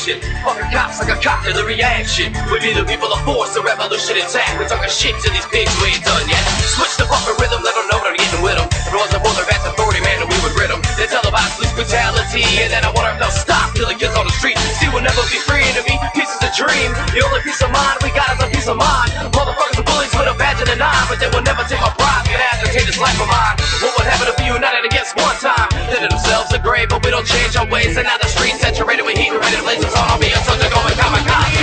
Shit. Fucking cops like a cop to the reaction. We be the people of force, the revolution intact. We're talking shit to these pigs we ain't done yet. Switch the fucking rhythm, let them know that I'm getting with them. If it wasn't for their vast authority, man, then we would rid them. They tell about police brutality, and then I wonder if they'll stop till it gets on the street. See, we'll never be free to be pieces of dream. The only peace of mind we got is a peace of mind. Motherfuckers are bullies with a badge and a nine, but they will never take my pride. Gonna have to take this life of mine. What would happen if we united against one time? They did themselves a grave, but we don't change our ways. And now the streets saturated with heat and ready to blaze us on. I'll be a soldier going kamikaze.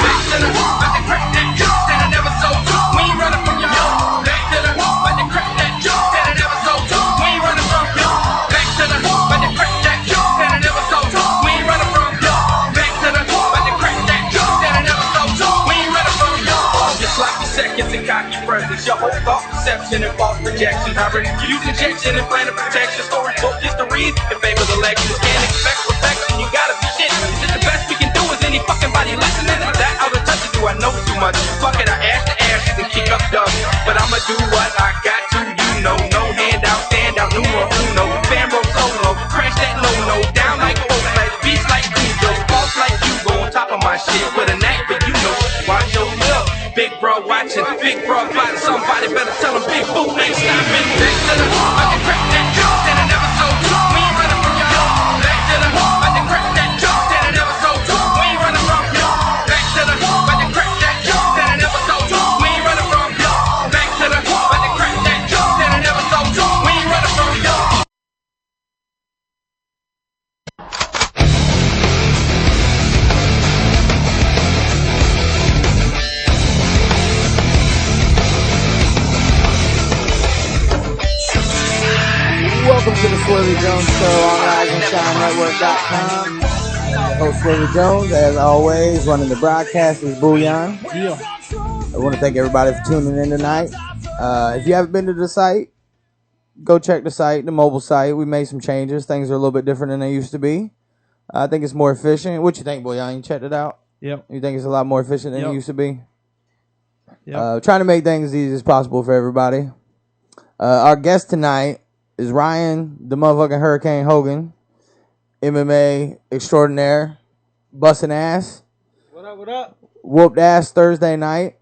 Back to the wall, but they crack that joke that I never sold to. We ain't running from y'all. Back to the wall, but they crack that joke that I never sold to. We ain't running from y'all. Back to the wall, but they crack that joke that I never sold to. We ain't running from y'all. Back to the wall, but they crack that joke that I never sold to. We ain't running from y'all. Just like your seconds and cocky presence, your whole thought perception and false projection. I already use injection and plan of protection. Storybook histories in favor of elections. Can't expect perfection, you gotta be shit. Is it the best we can do? Is any fucking body listening? Is that out of touch or do I know too much? Fuck it, I ash to ashes and kick up dust. But I'ma do what I got to, you know. No handout, stand out, numero uno. Fambro solo, crash that low-no. Down like Oakland, beats like Cujo. False like you, go on top of my shit. With a knack, but you know, watch your lip. Big bro watching, big bro plotting. Somebody better tell him Big Boo ain't stopping. Back to the wall, I can crack that joke that I never sold to. We ain't running from y'all. Back to the wall, I can crack that joke that I never sold to. We ain't running from y'all. Back to the wall, I can crack that joke that I never sold to. We ain't running from y'all. Back to the wall, I can crack that joke that I never sold to. We ain't running from y'all. Welcome to the Swervey Jones Show on RiseandShineNetwork.com. Host Swervey Jones, as always, running the broadcast is Bouillon. Yeah. I want to thank everybody for tuning in tonight. If you haven't been to the site, go check the site, the mobile site. We made some changes. Things are a little bit different than they used to be. I think it's more efficient. What you think, Bouillon? You checked it out? Yep. You think it's a lot more efficient than it used to be? Yep. Trying to make things as easy as possible for everybody. Our guest tonight is Ryan, the motherfucking Hurricane Hogan, MMA extraordinaire, busting ass. What up, what up? Whooped ass Thursday night,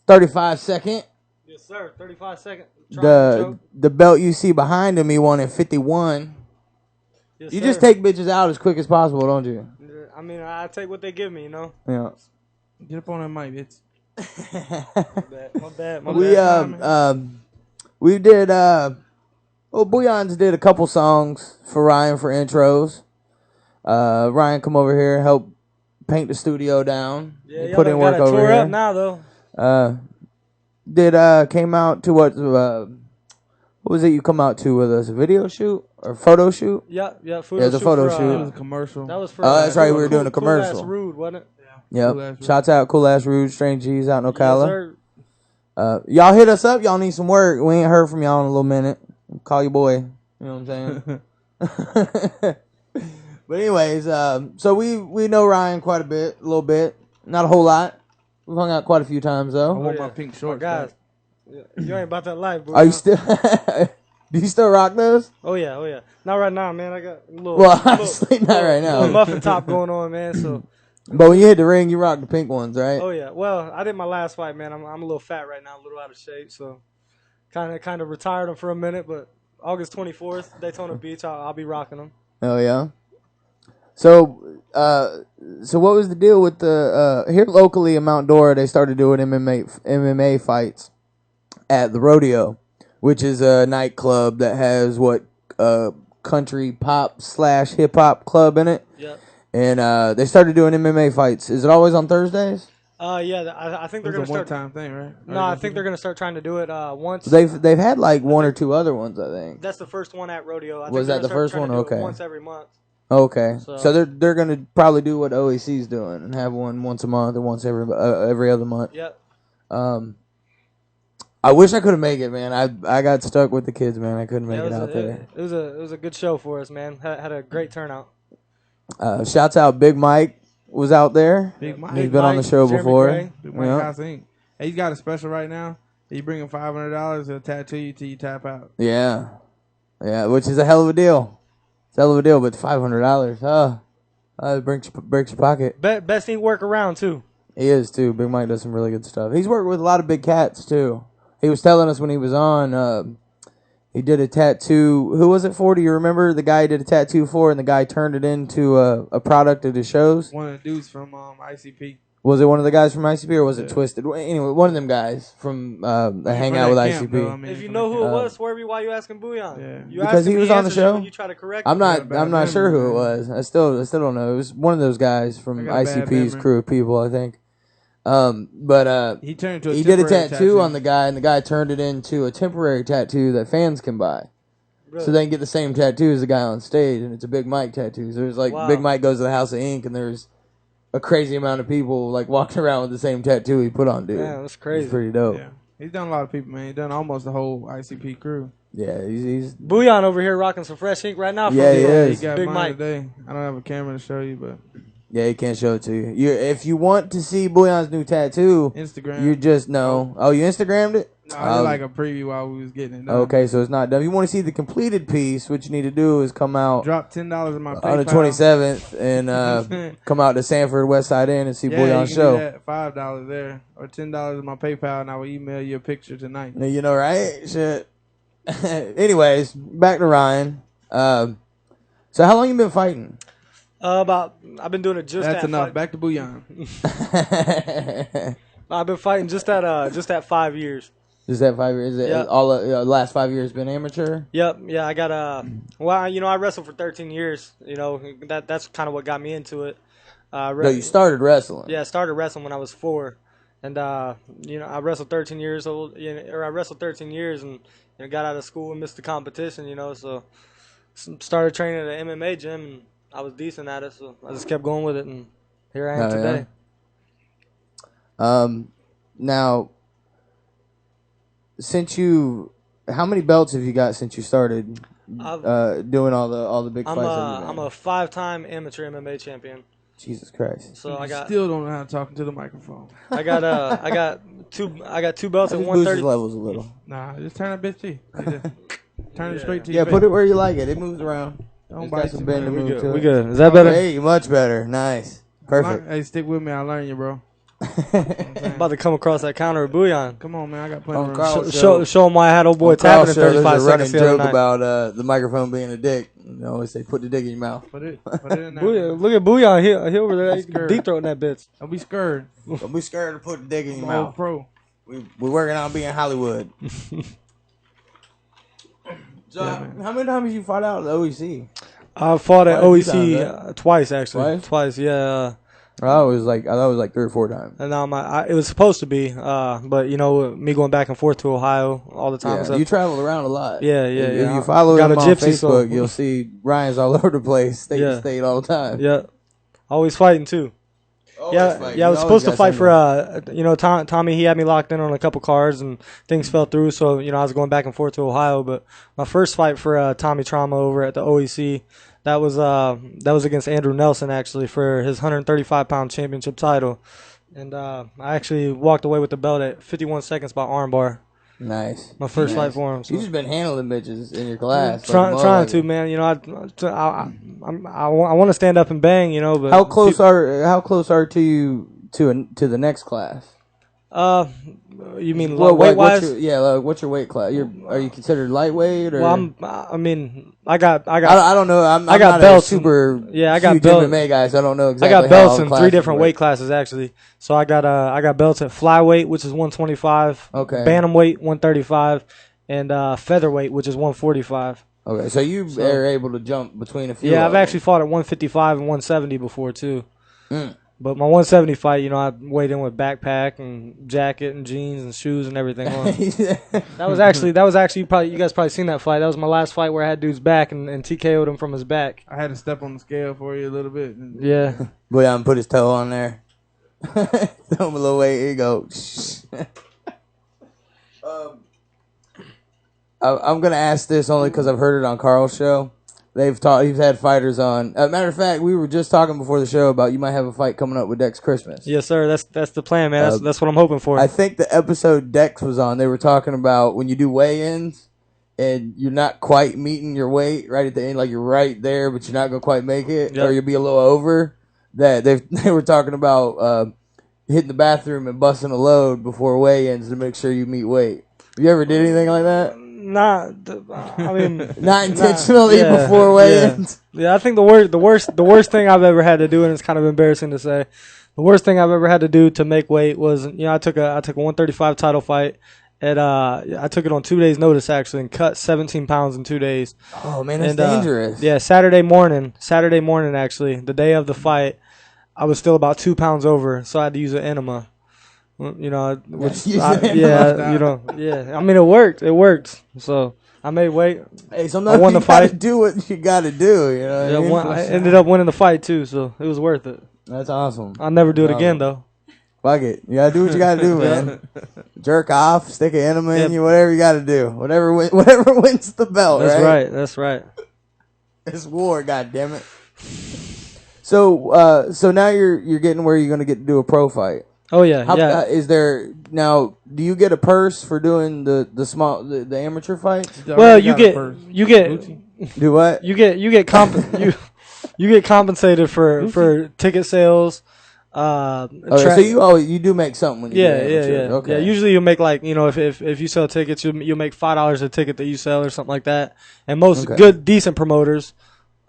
35 second. Yes, sir. 35 second. The belt you see behind him, he won in 51. Yes, you sir. just take bitches out as quick as possible, don't you? I mean, I take what they give me, you know? Yeah. Get up on that mic, bitch. My bad. We did, Bouillon's did a couple songs for Ryan for intros. Ryan come over here, help paint the studio down. Yeah, put in work over tore here. Up now though. Came out to what was it you come out to with us? A video shoot or photo shoot? Yeah, photo yeah, the shoot photo for, shoot. It was a commercial. That was for. Oh, that's right. We were doing a commercial. Cool Ass Rude, wasn't it? Yeah. Yep. Shouts out Cool Ass Rude, Strange G's out in Ocala. Yes, y'all hit us up. Y'all need some work. We ain't heard from y'all in a little minute. Call your boy. You know what I'm saying? But anyways, so we know Ryan quite a little bit. Not a whole lot. We've hung out quite a few times though. I want my pink shorts. Guys, you ain't about that life, bro. Are you still? Do you still rock those? Oh yeah. Not right now, man. I got a little. Well, obviously not right now. Little muffin top going on, man. So. But when you hit the ring, you rock the pink ones, right? Oh yeah. Well, I did my last fight, man. I'm a little fat right now, a little out of shape, so kind of retired them for a minute. But August 24th, Daytona Beach, I'll be rocking them. Oh yeah. So what was the deal with the here locally in Mount Dora? They started doing MMA fights at the Rodeo, which is a nightclub that has country pop / hip hop club in it. Yep. And they started doing MMA fights. Is it always on Thursdays? Yeah, I think they're going to start. It's a one-time thing, right? No, I think they're going to start trying to do it once. They've had like one or two other ones, I think. That's the first one at Rodeo. Was that the first one? Okay. Once every month. Okay, so they're going to probably do what OAC's doing and have one once a month or once every other month. Yep. I wish I could have made it, man. I got stuck with the kids, man. I couldn't make it out there. It was a good show for us, man. Had a great turnout. Shouts out Big Mike was out there. Big Mike. He's been on the show Jeremy before. Gray. Big Mike House Inc. Hey, he's got a special right now. You bring him $500, he'll tattoo you till you tap out. Yeah, which is a hell of a deal. It's a hell of a deal, but $500, it breaks your pocket. Best ink work around too. He is too. Big Mike does some really good stuff. He's worked with a lot of big cats too. He was telling us when he was on. He did a tattoo. Who was it for? Do you remember the guy he did a tattoo for, and the guy turned it into a product of the shows? One of the dudes from ICP. Was it one of the guys from ICP or was it Twisted? Anyway, one of them guys from the Hangout with ICP. Though, if you know who it was, Swervey, why you asking Bouillon? Yeah. You because he was on the show. You try to correct. I'm not sure who it was. I still don't know. It was one of those guys from ICP's crew of people, I think. But he turned into he did a tattoo on the guy, and the guy turned it into a temporary tattoo that fans can buy. Really? So they can get the same tattoo as the guy on stage, and it's a Big Mike tattoo. So there's Big Mike goes to the House of Ink, and there's a crazy amount of people walking around with the same tattoo he put on, dude. Yeah, that's crazy. It's pretty dope. Yeah. He's done a lot of people, man. He's done almost the whole ICP crew. Yeah, he's Bouillon over here rocking some fresh ink right now. Yeah, he is. He got Big mine Mike today. I don't have a camera to show you, but yeah, he can't show it to you. If you want to see Bouillon's new tattoo, Instagram. You just know. Oh, you Instagrammed it? No, I did like a preview while we was getting it done. Okay, so it's not done. If you want to see the completed piece, what you need to do is come out. Drop $10 in my PayPal on the 27th and come out to Sanford West Side Inn and see Bouillon's you can show. do that, $5 there or $10 in my PayPal, and I will email you a picture tonight. You know, right? Shit. Anyways, back to Ryan. So how long you been fighting? I've been doing it just. That's enough. Back to Bouillon. I've been fighting just at 5 years. Is that 5 years? Yep. All the last 5 years been amateur? Yep. Yeah, I got I wrestled for 13 years. You know, that's kind of what got me into it. No, you started wrestling. Yeah, I started wrestling when I was 4, and I wrestled 13 years old. I wrestled 13 years and got out of school and missed the competition. So started training at an MMA gym, and I was decent at it, so I just kept going with it, and here I am today. Yeah. Now, how many belts have you got since you started doing all the big fights? I'm a 5-time amateur MMA champion. Jesus Christ! So I still don't know how to talk into the microphone. I got two belts at 130. Boost his levels a little. Nah, just turn that bitch to you. Turn it straight to you. Yeah, put it where you like it. It moves around. Don't bite some bend to We move to we it. good. Is that better? Hey, much better. Nice. Perfect. Hey, stick with me. I'll learn you, bro. I'm about to come across that counter of Bouillon. Come on, man. I got plenty of room. Carl Show him why I had old boy tapping in 35 seconds. There's a running the joke about the microphone being a dick. You always say, put the dick in your mouth. Put it in there. Look at Bouillon. He over there. He's deep throating that bitch. Don't be scared. Don't be scared to put the dick in your I'm mouth. old pro. We're working on being Hollywood. So, how many times have you fought out at the OEC? I fought at Quite a few OEC times, right? twice, actually. Twice, yeah. I thought it was like 3 or 4 times. And it was supposed to be, but me going back and forth to Ohio all the time. Yeah, you traveled around a lot. Yeah. If you follow him on Facebook, you'll see Ryan's all over the place, state to state all the time. Yeah, always fighting too. Fighting. I was supposed to fight for Tommy. He had me locked in on a couple cards and things fell through. So I was going back and forth to Ohio. But my first fight for Tommy Trauma over at the OEC, that was against Andrew Nelson actually for his 135-pound championship title, and I actually walked away with the belt at 51 seconds by armbar. Nice. My first fight for him. So. You just been handling bitches in your class. Trying to, man. I want to stand up and bang, But how close are you to the next class? You mean weight wise? What's your weight class? Are you considered lightweight or? Well, I don't know. I got belts. I got huge belts. MMA guy, so I don't know exactly. I got belts in 3 different weight classes actually. So I got belts at flyweight, which is 125. Okay. Bantamweight 135, and featherweight, which is 145. Okay, so you are able to jump between a few. Yeah, I've actually fought at 155 and 170 before too. But my 170 fight, I weighed in with backpack and jacket and jeans and shoes and everything on. That was actually you guys probably seen that fight. That was my last fight where I had dude's back and TKO'd him from his back. I had to step on the scale for you a little bit. Yeah. Boy, put his toe on there. Throw him a little weight. Here you go. I'm gonna ask this only because I've heard it on Carl's show. He's had fighters on. Matter of fact, we were just talking before the show about you might have a fight coming up with Dex Christmas. Yes, sir. That's the plan, man. That's what I'm hoping for. I think the episode Dex was on, they were talking about when you do weigh-ins and you're not quite meeting your weight right at the end, like you're right there, but you're not gonna quite make it, or you'll be a little over. That they were talking about hitting the bathroom and busting a load before weigh-ins to make sure you meet weight. You ever did anything like that? Not intentionally before weigh-ins. Yeah, I think the worst thing I've ever had to do, and it's kind of embarrassing to say, the worst thing I've ever had to do to make weight was, I took a 135 title fight, and I took it on 2 days' notice actually, and cut 17 pounds in 2 days. Oh man, that's dangerous. Yeah, Saturday morning actually, the day of the fight, I was still about 2 pounds over, so I had to use an enema. I mean, it worked. So I made weight. Hey, sometimes you gotta do what you gotta do. You know what I mean? I ended up winning the fight too, so it was worth it. That's awesome. I'll never do it again though. Fuck it. You gotta do what you gotta do, man. Jerk off, stick an enema in you, whatever you gotta do. Whatever wins the belt, That's right. It's war, goddammit. So now you're getting where you're gonna get to do a pro fight. Oh yeah. Is there now? Do you get a purse for doing the amateur fights? Well, you get do what? You get compensated for ticket sales. So you do make something when you do amateur. Okay. Yeah. Usually you make if you sell tickets, you make $5 a ticket that you sell or something like that. And most good decent promoters,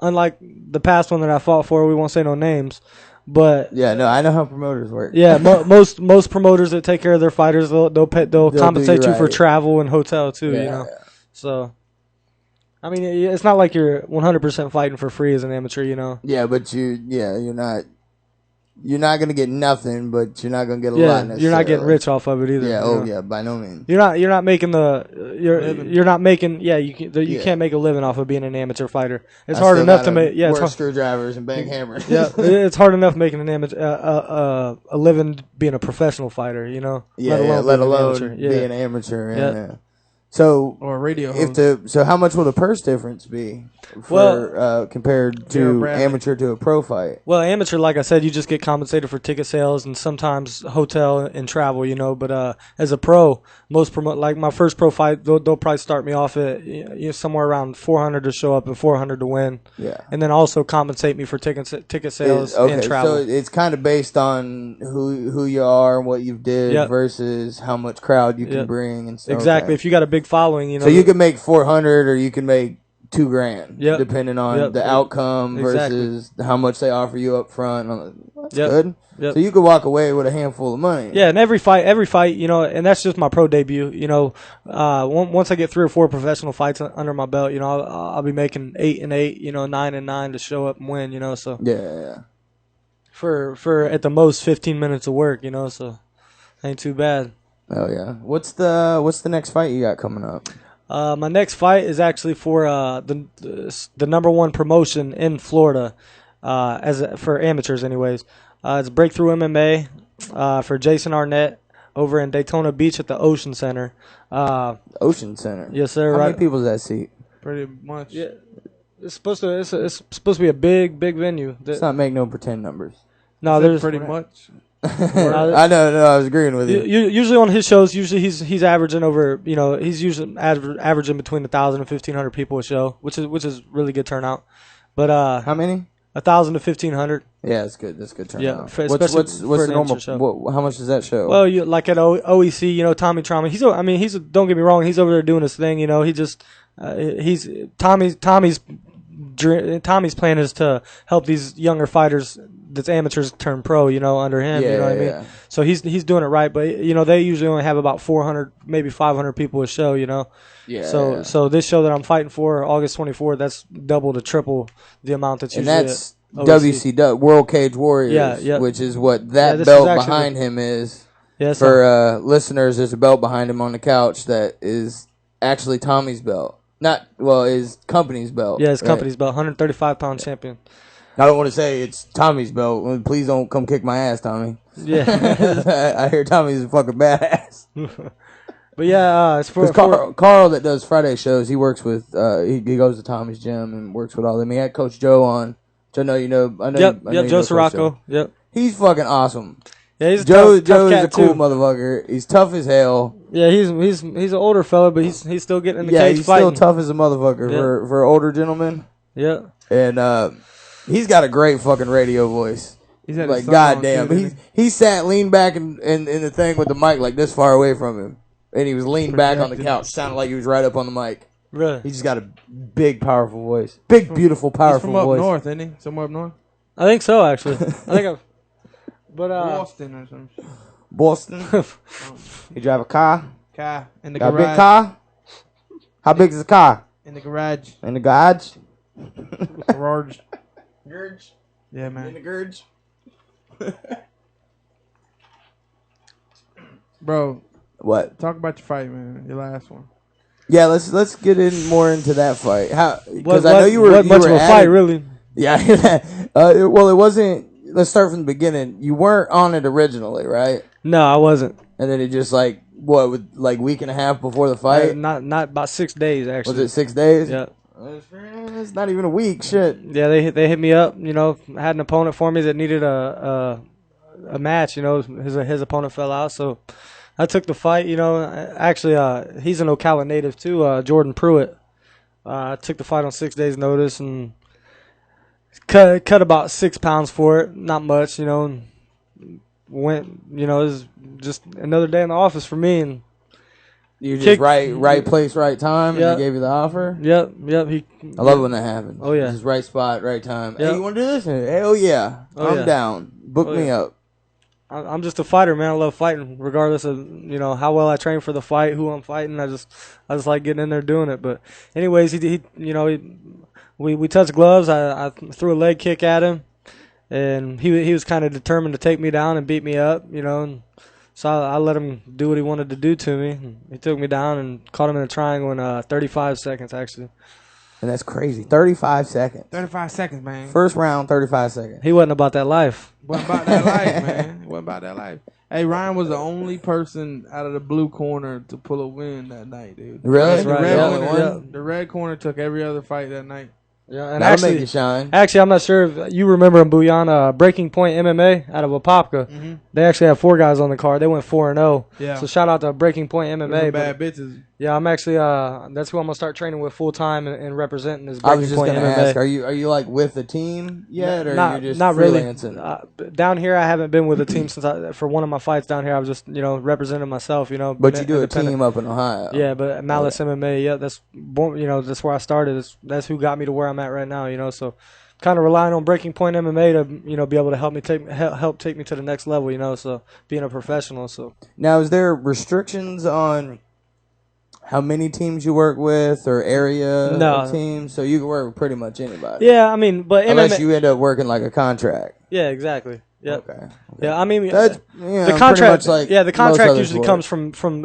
unlike the past one that I fought for, we won't say no names. But I know how promoters work. Yeah, most promoters that take care of their fighters, they'll compensate you for travel and hotel too. Yeah. So, I mean, it's not like you're 100% fighting for free as an amateur. Yeah, but you're not gonna get nothing, but you're not gonna get a lot. You're not getting rich off of it either. Yeah, by no means. You're not making you're not making you can't make a living off of being an amateur fighter. It's hard enough to make work screwdrivers and bang hammers. Yeah, it's hard enough making an amateur a living being a professional fighter. Let alone being an amateur. So or a radio host. So how much will the purse difference be for compared to amateur to a pro fight? Well, amateur, like I said, you just get compensated for ticket sales and sometimes hotel and travel, But as a pro, like my first pro fight, they'll probably start me off at somewhere around $400 to show up and $400 to win. Yeah, and then also compensate me for ticket sales and travel. So it's kind of based on who you are and what you did versus how much crowd you can bring and stuff. Exactly. If you got a big following, So you can make $400 or you can make $2,000, depending on the outcome versus how much they offer you up front. That's good. So you could walk away with a handful of money. Yeah, and every fight, and that's just my pro debut. Once I get 3 or 4 professional fights under my belt, I'll be making 8 and 8, 9 and 9 to show up and win. So for at the most 15 minutes of work, so ain't too bad. Oh yeah. What's the next fight you got coming up? My next fight is actually for the number one promotion in Florida, for amateurs anyways. It's Breakthrough MMA for Jason Arnett over in Daytona Beach at the Ocean Center. Ocean Center. Yes, sir. How many people's that seat? Pretty much. Yeah. It's supposed to be a big venue. Let's not make no pretend numbers. No, there's pretty much. I know. No, I was agreeing with you. Usually on his shows, he's averaging over. He's usually averaging between 1,000 and 1,500 people a show, which is really good turnout. But how many? 1,000 to 1,500. Yeah, that's good. That's good turnout. Yeah, what's the normal show? How much does that show? Well, like at OEC, Tommy Trauma. He's don't get me wrong. He's over there doing his thing. He just Tommy's plan is to help these younger fighters that's amateurs turn pro, under him. You know what I mean? Yeah. So he's doing it right, but they usually only have about 400, maybe 500 people a show. Yeah. So this show that I'm fighting for, August 24th, that's double to triple the amount that's usually. And that's WCW, World Cage Warriors. Yeah. Which is what that belt behind him is. Yes. For listeners, there's a belt behind him on the couch that is actually Tommy's belt. His company's belt. Yeah, his company's belt, 135-pound champion. I don't want to say it's Tommy's belt. Please don't come kick my ass, Tommy. Yeah. I hear Tommy's a fucking badass. But yeah, it's for Carl that does Friday shows. He works with he goes to Tommy's gym and works with all them. He had Coach Joe on, which I know you know. I know. Yep, I know Joe you know Coach Sirocco. Yep. He's fucking awesome. Yeah, he's Joe. a tough Joe is cat a cool too. motherfucker. He's tough as hell. Yeah, he's an older fella, but he's still getting in the Yeah, cage he's fighting. still tough as a motherfucker for an older gentleman. Yeah. And he's got a great fucking radio voice. He's had Like goddamn, he sat leaned back in the thing with the mic like this far away from him, and he was leaned back on the couch, sounded like he was right up on the mic. Really? He just got a big, powerful voice, big, beautiful, powerful He's from voice. up north, isn't he? Somewhere up north. I think so, actually. I think but Boston or some shit. Boston. You drive a car? Car in the Got a garage. big car? How big is the car? In the garage. In the garage? Garage. Gurge. Yeah, In the man. gurge. Bro, What? talk about your fight, man. Your last one. Yeah, let's get in more into that fight. How? Because what, I know you were what you much were of a at fight, it. really? Yeah. Well, it wasn't. Let's start from the beginning. You weren't on it originally, right? No, I wasn't. And then it just like what, with like week and a half before the fight? Not about 6 days actually. Was it 6 days? Yeah. It's not even a week. Shit. Yeah, they hit me up. You know, had an opponent for me that needed a match. You know, his opponent fell out, so I took the fight. You know, actually, he's an Ocala native too. Jordan Pruitt. I took the fight on 6 days' notice and cut about 6 pounds for it. Not much, you know. And went, you know, it was just another day in the office for me. And You just right place, right time, Yeah. and he gave you the offer. yep. I love it when that happens. Oh, yeah. Just right spot, right time. Yep. Hey, you want to do this? Hell yeah. Oh, I'm yeah. down. Book Oh, me yeah. up. I'm just a fighter, man. I love fighting, regardless of how well I train for the fight, who I'm fighting. I just like getting in there doing it. But anyways, we touched gloves. I threw a leg kick at him, and he was kind of determined to take me down and beat me up, And so I let him do what he wanted to do to me. He took me down and caught him in a triangle in 35 seconds, actually. And that's crazy. 35 seconds. 35 seconds, man. First round, 35 seconds. He wasn't about that life. Wasn't about that life, man. Wasn't about that life. Hey, Ryan was the only person out of the blue corner to pull a win that night, dude. Really? That's right, The red, yeah. corner, Yeah. the red corner took every other fight that night. Yeah, and That'll make you shine. Actually, I'm not sure if you remember in Bouillon, Breaking Point MMA out of Apopka. Mm-hmm. They actually have 4 guys on the card. They went 4-0. Yeah. So shout out to Breaking Point MMA. Bad bitches. Yeah, I'm actually that's who I'm gonna start training with full time and representing is I Breaking was just Point going to MMA. ask, are you like with the team yet, or not you're just not really. freelancing? Down here, I haven't been with a team since for one of my fights down here. I was just representing myself. But you do a independent. team up in Ohio. Yeah, but Malice MMA, yeah, that's that's where I started. That's who got me to where I'm at right now. So kind of relying on Breaking Point MMA to be able to help take me to the next level. So being a professional. So Now, is there restrictions on how many teams you work with or area of teams? So you can work with pretty much anybody. yeah, I mean, but Unless MMA, you end up working like a contract. yeah, exactly. Yep. Okay. Yeah, I mean, That's the contract. like the most contract other usually sports. comes from.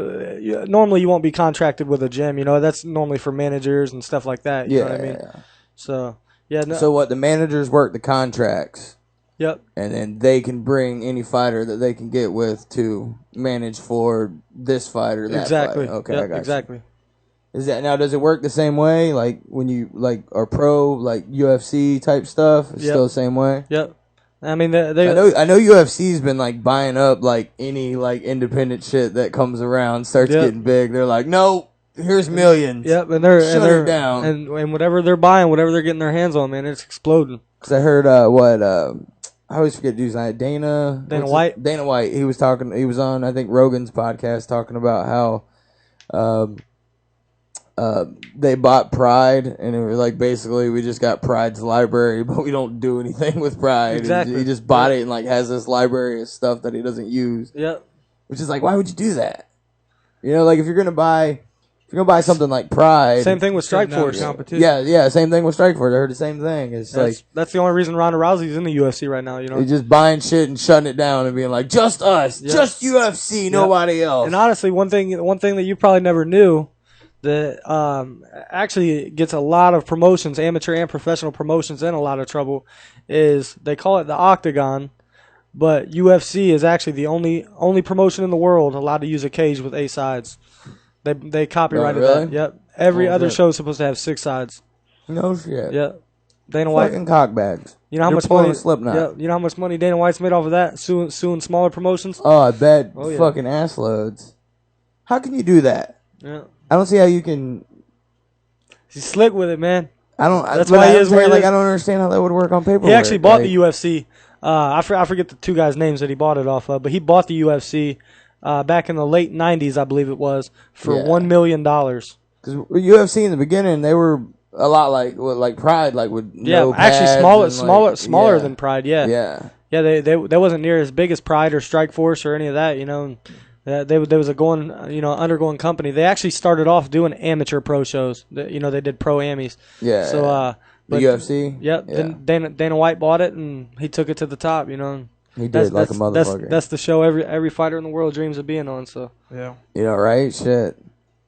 Normally, you won't be contracted with a gym. That's normally for managers and stuff like that. You know what I mean? Yeah. So yeah. No, So what? The managers work the contracts, yep. and then they can bring any fighter that they can get with to manage for this fight or that Exactly. fight. Okay, Yep, I got exactly. you. Is that now? Does it work the same way? Like when you are pro, like UFC type stuff? It's Yep. still the same way. Yep. I mean, I know UFC's been like buying up like any like independent shit that comes around, starts Yep. getting big. They're like, no, here's millions. Yep, and they're Shut it down. and whatever they're buying, whatever they're getting their hands on, man, it's exploding. Because I heard I always forget dude's name. Dana White? Dana White. He was on I think Rogan's podcast talking about how they bought Pride, and it was like basically we just got Pride's library, but we don't do anything with Pride. Exactly. He just bought it and like has this library of stuff that he doesn't use. Yep. Which is like, why would you do that? Like if you're gonna buy something like Pride. Same thing with Strike Down to Force. competition. Yeah, same thing with Strike Force. I heard the same thing. It's That's the only reason Ronda Rousey's in the UFC right now. you're just buying shit and shutting it down and being like, just us, Yep. just UFC, nobody else. And honestly, one thing that you probably never knew that actually gets a lot of promotions, amateur and professional promotions, in a lot of trouble is they call it the Octagon, but UFC is actually the only promotion in the world allowed to use a cage with 8 sides. They copyrighted really? that. Yep. Every Oh, other shit. show is supposed to have 6 sides. No shit. Yep. Dana White. Fucking cockbags. You know how They're much pulling money? a Slipknot. Yeah. You know how much money Dana White's made off of that? Suing smaller promotions. Oh, I bet. Oh, yeah. Fucking ass loads. How can you do that? Yeah. I don't see how you can. He's slick with it, man. I don't. That's but why he I'm is where saying, he like is. I don't understand how that would work on paper. He actually bought the UFC. I forget the two guys' names that he bought it off of, but he bought the UFC back in the late '90s, I believe it was, for Yeah. $1 million. Because UFC in the beginning, they were a lot like Pride, like with Yeah, no actually pads smaller yeah. than Pride. Yeah, Yeah. yeah. They wasn't near as big as Pride or Strike Force or any of that. You know, there was a undergoing company. They actually started off doing amateur pro shows. They did pro Amis. Yeah. So the but- UFC. Yep. Yeah. Then Dana White bought it and he took it to the top. You know. He did like a motherfucker. That's the show every fighter in the world dreams of being on. So Yeah. You know, right? Shit.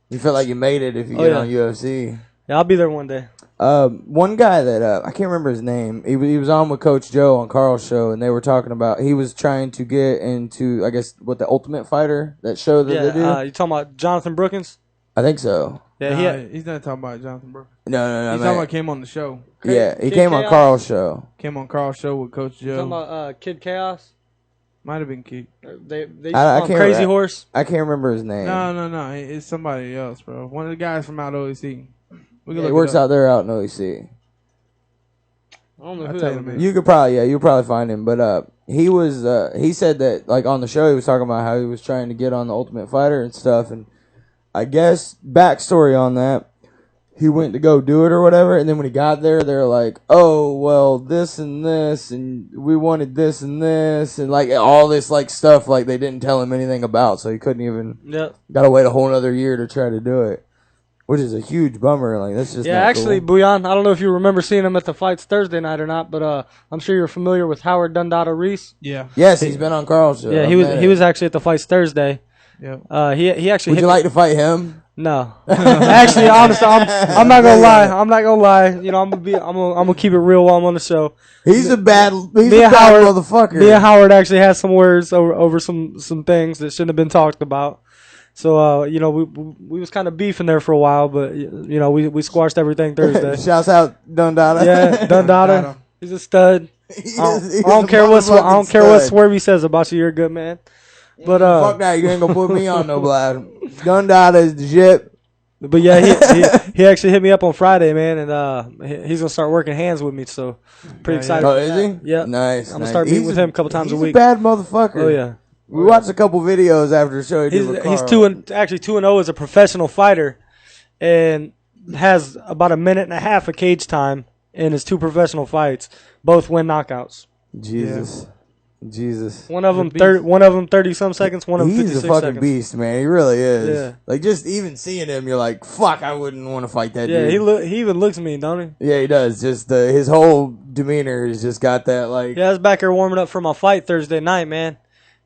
You feel like you made it if you Oh, get yeah. on UFC. yeah, I'll be there one day. One guy that I can't remember his name. He was on with Coach Joe on Carl's show, and they were talking about he was trying to get into, I guess, what the Ultimate Fighter, that show that they do. You talking about Jonathan Brookins? I think so. Yeah, He's not talking about Jonathan Brooks. No. He's man. talking about came on the show. Yeah, he Kid came on Chaos? Carl's show. Came on Carl's show with Coach You talking Joe. about Kid Chaos? Might have been Keith. They used to I call him can't Crazy remember. Horse. I can't remember his name. No. It's somebody else, bro. One of the guys from out OEC. We can He look works it up. out there out in OEC. I don't know I'll who tell that you would in a be. You could probably, you'll probably find him. But he was, he said that like on the show he was talking about how he was trying to get on the Ultimate Fighter and stuff. And I guess backstory on that, he went to go do it or whatever, and then when he got there, they're like, "Oh, well, this and this, and we wanted this and this, and like all this like stuff like they didn't tell him anything about, so he couldn't even. Yep. Got to wait a whole another year to try to do it, which is a huge bummer. Like that's just Yeah, not actually, cool. Bouillon, I don't know if you remember seeing him at the fights Thursday night or not, but I'm sure you're familiar with Howard Dundada Reese. Yeah. Yes, he's been on Carl's show. Yeah, I've he met him. was actually at the fights Thursday. Yeah. He actually Would hit you me- like to fight him? No. Actually, honestly, I'm not gonna lie. I'm not gonna lie. You know, I'm gonna keep it real while I'm on the show. He's a bad and bad Howard- motherfucker. Me and Howard actually had some words over some things that shouldn't have been talked about. So we was kind of beefing there for a while, but we squashed everything Thursday. Shouts out Dundada. Yeah, Dundada, he's a stud. He's I a don't care what motherfucking stud. Swervey says about you. You're a good man. But Fuck that, you ain't gonna put me on no blast. Dundada is the shit. But yeah, he actually hit me up on Friday, man, and he's gonna start working hands with me. So pretty excited. Oh, for is that. he? Yeah, Nice. I'm gonna start meeting with him a couple times a he's week. a bad motherfucker. Oh yeah, We watched a couple videos after the show. He did with he's Carl. 2-0 as a professional fighter, and has about a minute and a half of cage time in his 2 professional fights. Both win knockouts. Jesus. One of them He's a 30, one of them 30 some seconds. One of them He's 56 a fucking seconds. beast, man. He really is. Yeah. Like just even seeing him, you're like, fuck, I wouldn't want to fight that Yeah, dude. he even looks mean, don't he? Yeah, he does. Just his whole demeanor has just got that like. Yeah, I was back here warming up for my fight Thursday night, man.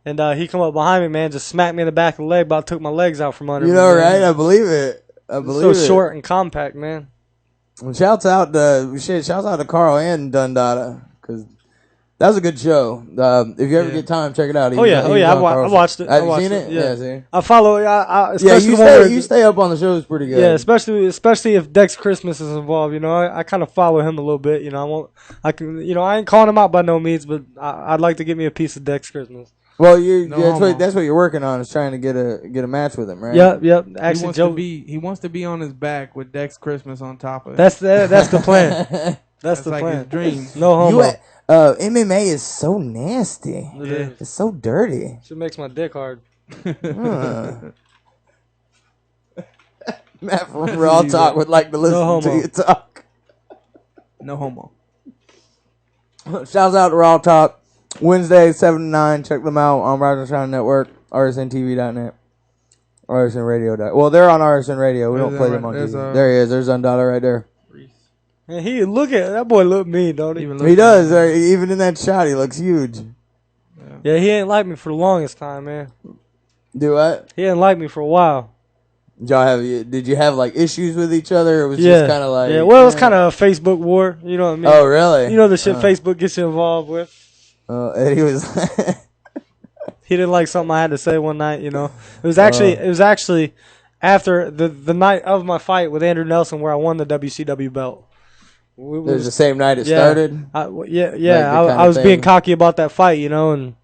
And he come up behind me, man, just smacked me in the back of the leg, about took my legs out from under You me. know, man. right? I believe it. I believe So it. short and compact, man. And shouts out to Carl and Dundada because that was a good show. If you ever get time, check it out. He Oh was- yeah, he oh was yeah, on Carl's I watched it. show. Have I you watched seen it? Yeah, see. I follow. Yeah, Especially you the one where- you stay up on the show is pretty good. Yeah, especially if Dex Christmas is involved. You know, I kind of follow him a little bit. You know, I ain't calling him out by no means, but I'd like to get me a piece of Dex Christmas. Well, homo. that's what you're working on is trying to get a match with him, right? Yep. He Actually, wants Joe, he wants to be on his back with Dex Christmas on top of it. that's the plan. That's the like plan. his dream. No homo. MMA is so nasty. It is. It's so dirty. It makes my dick hard. Matt from Raw Talk would like to listen No to homo. you talk. No homo. Shouts out to Raw Talk. Wednesday, 7 to 9. Check them out on RiseandShineNetwork, RSNTV.net, RSNRadio. Well, they're on RSN Radio. We don't There's play a- them on there's TV. a- There he is. There's Undada right there. Man, look at that boy. Look mean, don't he? He does. Even in that shot, he looks huge. Yeah, he ain't like me for the longest time, man. Do what? He didn't like me for a while. Did you have like issues with each other? Or it was just kind of like. Yeah, well, it was kind of a Facebook war. You know what I mean? Oh, really? You know the shit Facebook gets you involved with. And he was. He didn't like something I had to say one night. You know, it was actually after the night of my fight with Andrew Nelson, where I won the WCW belt. It was the same night it started. I Like was being cocky about that fight, you know, and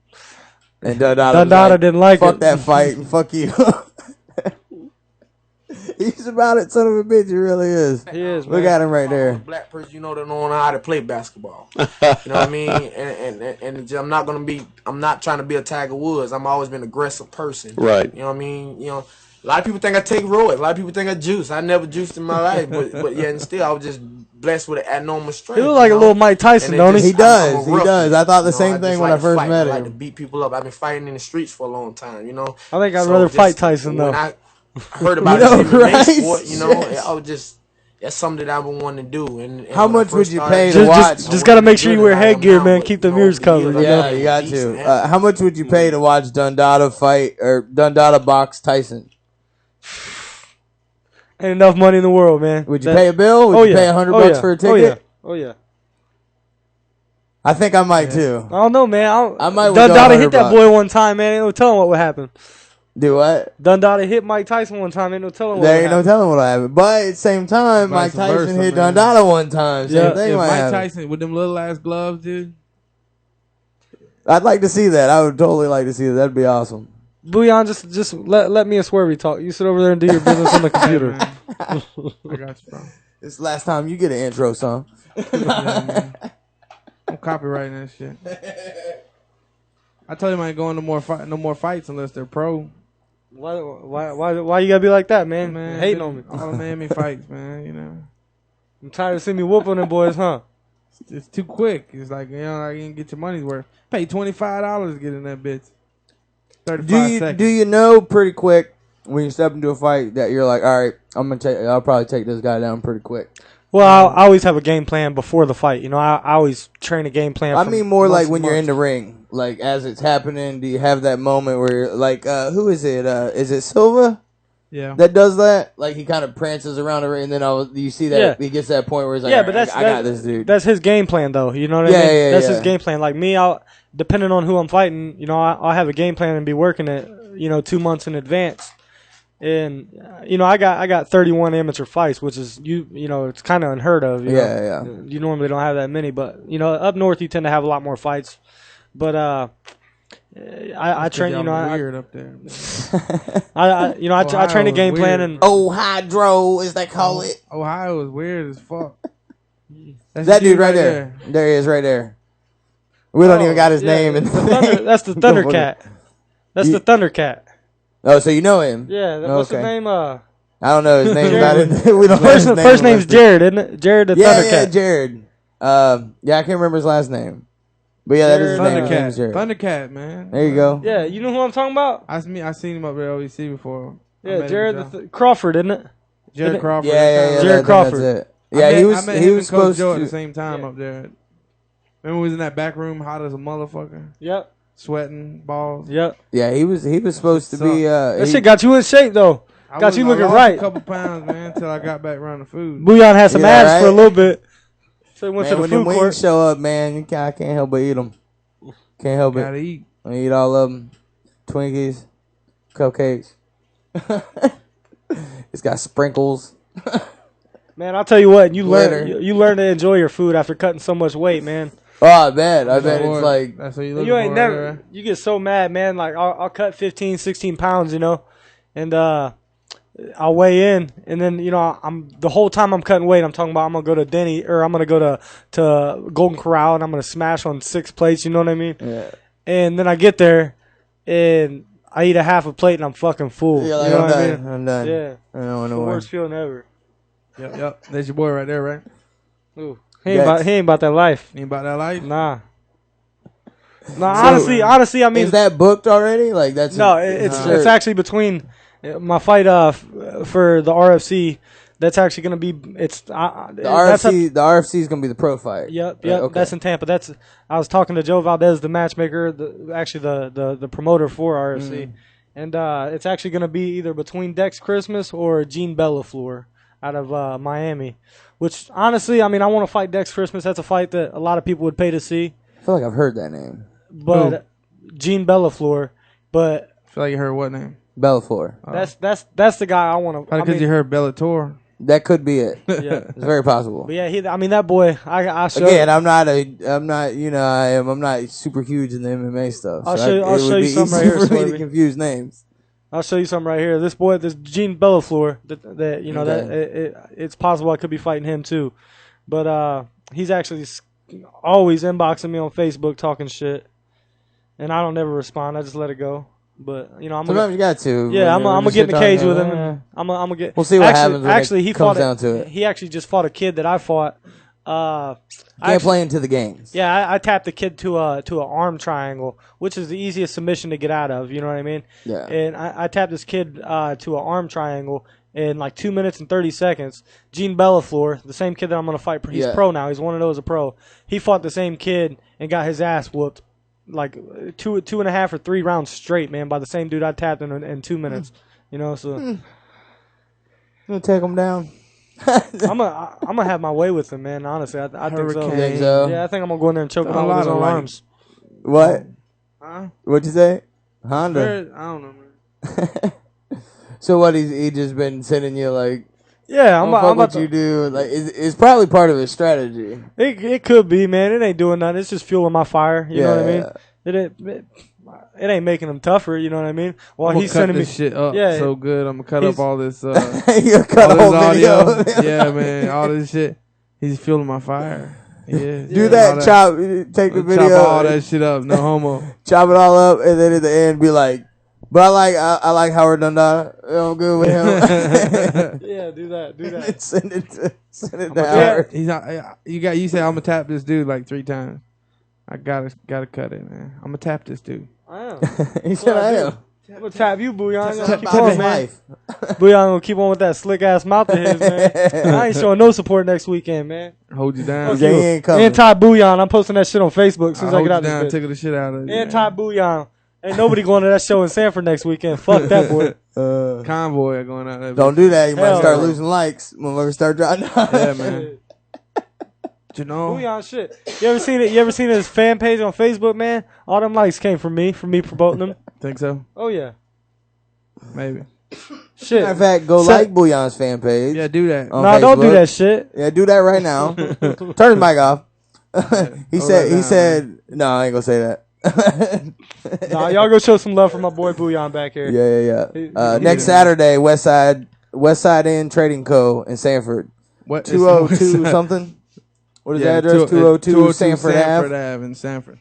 Dundada didn't like fuck it. that fight and fuck you. He's about it, son of a bitch. He really is. He is. Look at him right there. Black person, that don't know how to play basketball. You know what I mean? And I'm not trying to be a Tiger Woods. I'm always been an aggressive person. Right. You know what I mean? A lot of people think I take roids. A lot of people think I juice. I never juiced in my life, but yeah, and still I was just blessed with an abnormal strength. He look like a little Mike Tyson, don't he? He does. He does. I thought the same thing when I first met him. I like to beat people up. I've been fighting in the streets for a long time. I think I'd rather fight Tyson though. When I heard about it in the MMA sport, I was just. That's something that I've been wanting to do. And how much would you pay to watch? Just gotta make sure you wear headgear, man. Keep the ears covered. Yeah, you got to. How much would you pay to watch Dundada fight or Dundada box Tyson? Ain't enough money in the world, man. Would you pay a bill? Would you pay $100 for a ticket? Oh yeah. I think I might too. I don't know, man. I might. Dundada hit that boy one time, man. Ain't no telling what would happen. Do what? Dundada hit Mike Tyson one time. Ain't no telling what There ain't no telling what'll happen. But at the same time, Mike Tyson hit Dundada one time. Same thing might happen. Mike Tyson with them little ass gloves, dude. I'd like to see that. I would totally like to see that. That'd be awesome. Bouillon, just let me and Swervey talk. You sit over there and do your business on the computer. I got you, bro. This is the last time you get an intro song. I'm copywriting that shit. I told him I ain't going no more fights unless they're pro. Why you gotta be like that, man? Hating on me. All the Miami fights, man. I'm tired of seeing me whoop on them boys, huh? It's too quick. It's like I didn't get your money's worth. Pay $25 to get in that bitch. 35 seconds. Do you know pretty quick when you step into a fight that you're like, all right, I'll probably take this guy down pretty quick? Well, I always have a game plan before the fight. I always train a game plan. I mean more like when you're in the ring, like as it's happening. Do you have that moment where you're like, who is it? Is it Silva? Yeah. That does that? Like he kind of prances around the ring, and then you see that he gets to that point where he's like, yeah, but I got this dude. That's his game plan, though. You know what I mean? Yeah, that's his game plan. Like me, depending on who I'm fighting, I'll have a game plan and be working it, 2 months in advance. And I got 31 amateur fights, which is it's kind of unheard of. You know? You normally don't have that many, but up north you tend to have a lot more fights. But I train. Weird up there. I train a game plan and hydro as they call it. Ohio is weird as fuck. That dude right there. There he is, right there. We don't even got his name. That's the Thundercat. That's the Thundercat. Oh, so you know him? Yeah. What's his name? I don't know his name. We don't first name's Jared, isn't it? Jared the Thundercat. Yeah, Jared. I can't remember his last name. But yeah, that is his name. Thundercat. Thundercat, man. There you go. Yeah, you know who I'm talking about? I seen him up at OEC before. Yeah, Jared Crawford, isn't it? Jared Crawford. Yeah. Jared Crawford. That's it. Yeah, he was supposed Joe to at the same time up there. Remember we was in that back room, hot as a motherfucker. Yep. Sweating balls. Yep. Yeah, he was supposed to be. That shit got you in shape though. Got you looking right. A couple pounds, man, until I got back around the food. Bouillon had some abs for a little bit. So he went to the when food them court. wings show up, man, I can't help but eat them. Can't help Gotta it. eat. I eat all of them. Twinkies, cupcakes. It's got sprinkles. Man, I'll tell you what, you learn to enjoy your food after cutting so much weight, man. Oh, I bet it's like that's what you You ain't never. You get so mad, man. Like I'll cut 15, 16 pounds, and I'll weigh in, and then I'm the whole time I'm cutting weight. I'm talking about I'm gonna go to Denny or I'm gonna go to Golden Corral and I'm gonna smash on 6 plates. You know what I mean? Yeah. And then I get there and I eat a half a plate and I'm fucking full. Yeah, like you know I'm what I done. mean? I'm done. Yeah. I don't want It's to the work. worst feeling ever. Yep. That's your boy right there, right? Ooh. He ain't about that life. Ain't about that life? Nah. Honestly, I mean, is that booked already? Like that's it's actually between my fight for the RFC. That's actually going to be the RFC. The RFC is going to be the pro fight. Yep. Okay. That's in Tampa. I was talking to Joe Valdez, the matchmaker, the promoter for RFC, and it's actually going to be either between Dex Christmas or Gene Bellafleur out of Miami. Which honestly, I mean, I want to fight Dex Christmas. That's a fight that a lot of people would pay to see. I feel like I've heard that name. But Gene Bellafleur, but I feel like you heard what name? Bellator. That's the guy I want to. Probably because you heard Bellator. That could be it. Yeah, It's very possible. but yeah, that boy. I showed. Again, I'm not. I'm not super huge in the MMA stuff. I'll so show you- I'll it show would you be something easy right here, for me to Swervey. confuse names. I'll show you something right here. This boy, this Gene Bellafleur, that you know Okay. it's possible I could be fighting him too, but he's actually always inboxing me on Facebook talking shit, and I don't never respond. I just let it go. But I'm Sometimes gonna, you got to. yeah, I'm gonna get in the cage with him. Yeah. And I'm gonna get. We'll see what happens when Actually, it he comes fought down to it. He actually just fought a kid that I fought. Can't play into the games. Yeah, I tapped the kid to an arm triangle, which is the easiest submission to get out of. You know what I mean? Yeah. And I tapped this kid to an arm triangle in like 2 minutes and 30 seconds. Gene Bellafleur, the same kid that I'm going to fight, he's Yeah. pro now. He's 1-0 as a pro. He fought the same kid and got his ass whooped like two and a half or 3 rounds straight, man, by the same dude I tapped in 2 minutes. So I'm gonna take him down. I'm gonna have my way with him, man. Honestly, I think so. Hurricane. Think so? Yeah, I think I'm gonna go in there and choke him A out with lot his of own like- arms. What? Huh? What'd you say? Honda. I don't know, man. So what? He just been sending you like, Yeah, I'm I'm fuck about what to. You do. Like, it's probably part of his strategy. it could be, man. It ain't doing nothing. It's just fueling my fire. You know what I mean? It ain't making him tougher. You know what I mean? Well, I'm gonna he's cut sending me. this shit up Yeah. so good. I'm gonna cut He's- up all this. You All cut a this whole audio. video. Yeah, man. All this shit. He's fueling my fire. Yeah. Do all that. Chop. Take the video. Chop all that shit up. No homo. Chop it all up, and then at the end be like, "But I like Howard Dundada. I'm good with him." Yeah, do that. send it to Yeah. Howard. He's not. You said I'm gonna tap this dude like 3 times. I gotta cut it, man. I'm gonna tap this dude. I am. He said, "I am." I'm gonna tap you, Bouillon. Tap Keep his on, man. life. Bouillon gonna keep on with that slick ass mouth of his, man. I ain't showing no support next weekend, man. Hold you down. Yeah, he ain't coming. Anti-Bouillon. I'm posting that shit on Facebook as soon as I Hold get you out down. this bitch. Tickle the shit out of you. Anti-Bouillon. Ain't nobody going to that show in Sanford next weekend. Fuck that boy. Convoy are going out there. Don't do that. You might Hell start no. losing likes. Motherfuckers start dropping. Yeah, man. You know. Bouillon shit. You ever seen it? You ever seen his fan page on Facebook, man? All them likes came from me promoting them. Think so? Oh yeah. Maybe. Shit. Matter of fact, go like Bouillon's fan page. Yeah, do that. on No, don't do Facebook. that shit. Yeah, do that right now. Turn his mic off. He said, no, I ain't gonna say that. Nah, y'all go show some love for my boy Bouillon back here. Yeah. Next Saturday, West Side Inn Trading Co. in Sanford. What? 202 something? What is the address? 202 Sanford Ave. in Sanford.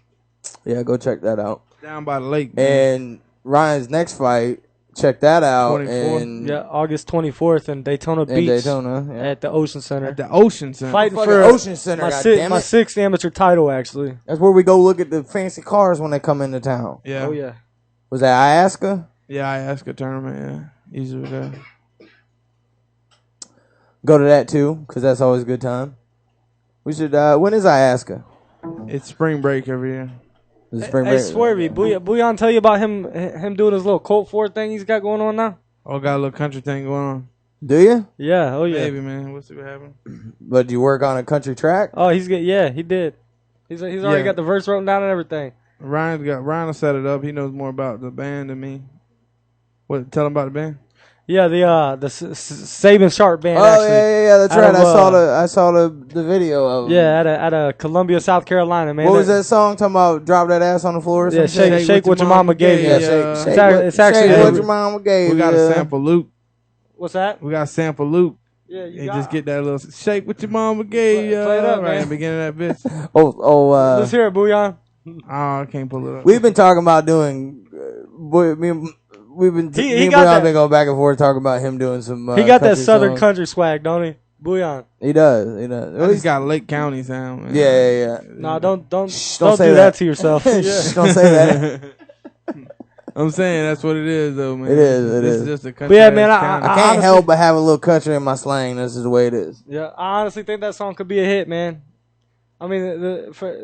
Yeah, go check that out. Down by the lake. Man. And Ryan's next fight, check that out. 24th. In Yeah, August 24th in Daytona Beach Daytona. Yeah. at the Ocean Center. At the Ocean Center. Fighting Fucking for Ocean Center, my, goddammit. my 6th amateur title, actually. That's where we go look at the fancy cars when they come into town. Yeah. Oh yeah. Was that Iasca? Yeah, I asked a tournament. Yeah. Easy with that. Go to that too, because that's always a good time. We should. When is Iasca? It's spring break every year. The spring Hey, break. Swervey, Bouillon tell you about him doing his little Colt Ford thing he's got going on now? Oh, got a little country thing going on. Do you? Yeah, oh yeah. Maybe, man. We'll see what happens. But do you work on a country track? Oh, he's good. Yeah, he did. He's already Yeah. got the verse written down and everything. Ryan will set it up. He knows more about the band than me. What? Tell him about the band. Yeah, the Saban Sharp band. Oh actually. yeah. That's Out right. of, I saw the video of him. Yeah, at a Columbia, South Carolina, man. What was that song talking about? Drop that ass on the floor. Or Yeah, some shit? shake what your mama gave you. Yeah, Yeah. shake It's actually- shake what your mama gave. We got you. a sample loop. What's that? We got a sample loop. Yeah, you And got just get that little shake what your mama gave you. Play it up, right man. in the beginning of that bitch. Let's hear it, Bouillon. Oh, I can't pull it up. We've been talking about doing. We've been. He Me and got Bouillon that- been going back and forth talking about him doing some. He got that country Southern songs. country swag, don't he? Bouillon. He does. He I does. just got Lake County sound, man. Yeah. Nah, don't Shh, don't say do that to yourself. Shh, don't say that. I'm saying that's what it is, though, man. It is, it This is. just a country. yeah, man, I county. can't honestly- help but have a little country in my slang. This is the way it is. Yeah, I honestly think that song could be a hit, man. I mean,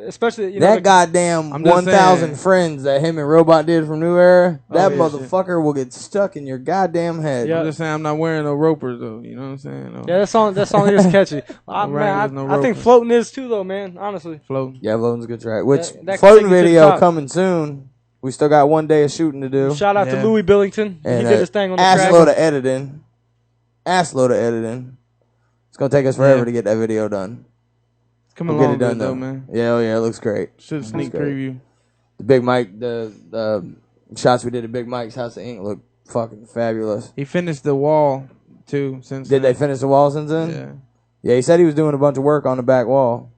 especially you know That goddamn I'm just 1,000 saying. friends that him and Robot did from New Era, that yeah, motherfucker will get stuck in your goddamn head. Yeah. I'm just saying I'm not wearing no ropers, though. You know what I'm saying? No. Yeah, that song is catchy. Wranglers, no I think ropers. Floating is too, though, man. Honestly. Floating. Yeah, Floating's a good track. Which That could floating take you to the video top. coming soon. We still got 1 day of shooting to do. Shout out to Louis Billington. And, he did his thing on the ass track. load of editing. It's gonna take us forever to get that video done. It's coming We'll along get it done good, though, man. Yeah, it looks great. Should sneak preview. The Big Mike, the shots we did at Big Mike's House of Ink look fucking fabulous. He finished the wall too. Did they finish the wall since then? Yeah. Yeah, he said he was doing a bunch of work on the back wall.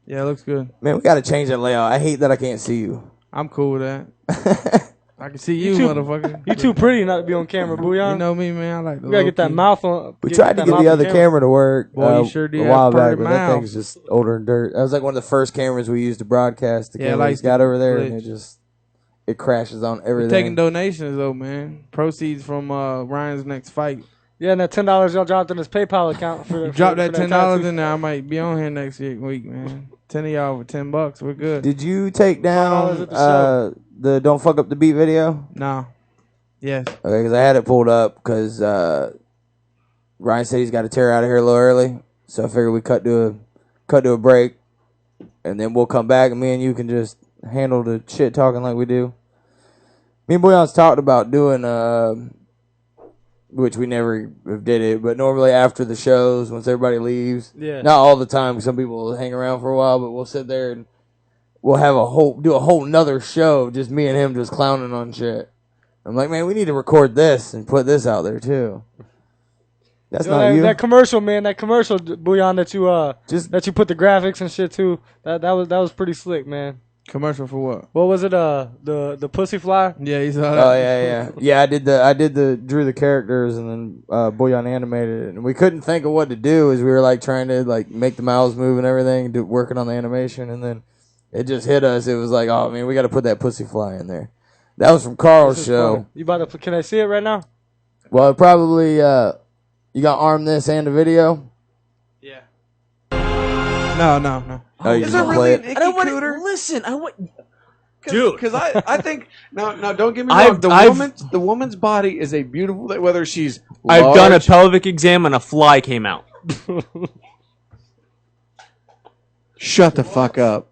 Yeah, it looks good. Man, we got to change that layout. I hate that I can't see you. I'm cool with that. I can see you, motherfucker. You too pretty not to be on camera, Booyah. You know me, man. I like the You gotta get that low-key. mouth on. We tried to get the other camera to work Boy, you sure did a while have a back, pretty but that mouth. thing's just older and dirt. That was like one of the first cameras we used to broadcast. The Yeah, camera like he's got over there, and glitch. it crashes on We're everything. taking donations though, man. Proceeds from Ryan's next fight. Yeah, and that $10 y'all dropped in his PayPal account for You drop for that $10 tattoo. in there, I might be on here next week, man. 10 of y'all for $10, we're good. Did you take $5 down at the show. the "Don't Fuck Up the Beat" video? Nah. Yes. Okay, because I had it pulled up because Ryan said he's got to tear out of here a little early, so I figured we cut to a break, and then we'll come back, and me and you can just handle the shit talking like we do. Me and Boyan's talked about doing which we never did it, but normally after the shows, once everybody leaves, Yeah. not all the time, 'cause some people will hang around for a while, but we'll sit there and we'll have do a whole nother show, just me and him just clowning on shit. I'm like, man, we need to record this and put this out there too. That's Yo, not you. that commercial, man. That commercial, Booyah, that you put the graphics and shit too. That was pretty slick, man. Commercial for what? What was it? The pussy fly. Yeah, he saw that. Oh yeah. I drew the characters and then Boyan animated it, and we couldn't think of what to do as we were like trying to like make the mouths move and everything, working on the animation, and then it just hit us. It was like, oh man, we got to put that pussy fly in there. That was from Carl's This is show. funny. You about to? Can I see it right now? Well, probably you got arm this and the video. Yeah. No. Oh, you Is just there gonna really play an it? icky cooter? Listen, I want. Dude. Because I think no, don't get me I've- wrong. The woman's body is a beautiful thing, whether she's I've done a large- pelvic exam and a fly came out. Shut the fuck up.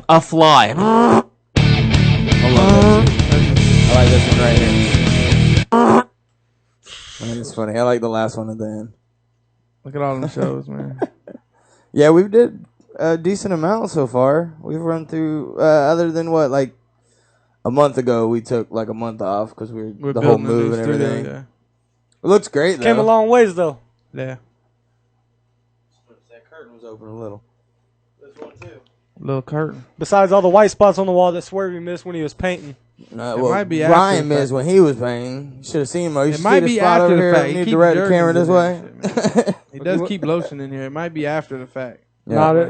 A fly. I like this one right here. It's funny. I like the last one at the end. Look at all them shows, man. Yeah, we did a decent amount so far. We've run through, other than what, like a month ago, we took like a month off because We're the whole building a move new and studio, everything. Yeah. It looks great though. Came a long ways though. Yeah. That curtain was open a little. Little curtain. Besides all the white spots on the wall that Swervey missed when he was painting. No, It well, might be after Ryan the missed fact. when he was painting. You should have seen him. You It should might see be the spot after over the here. fact. You He need to keeps direct the camera jerking this way. He does keep lotion in here. It might be after the fact. Nah, Yeah,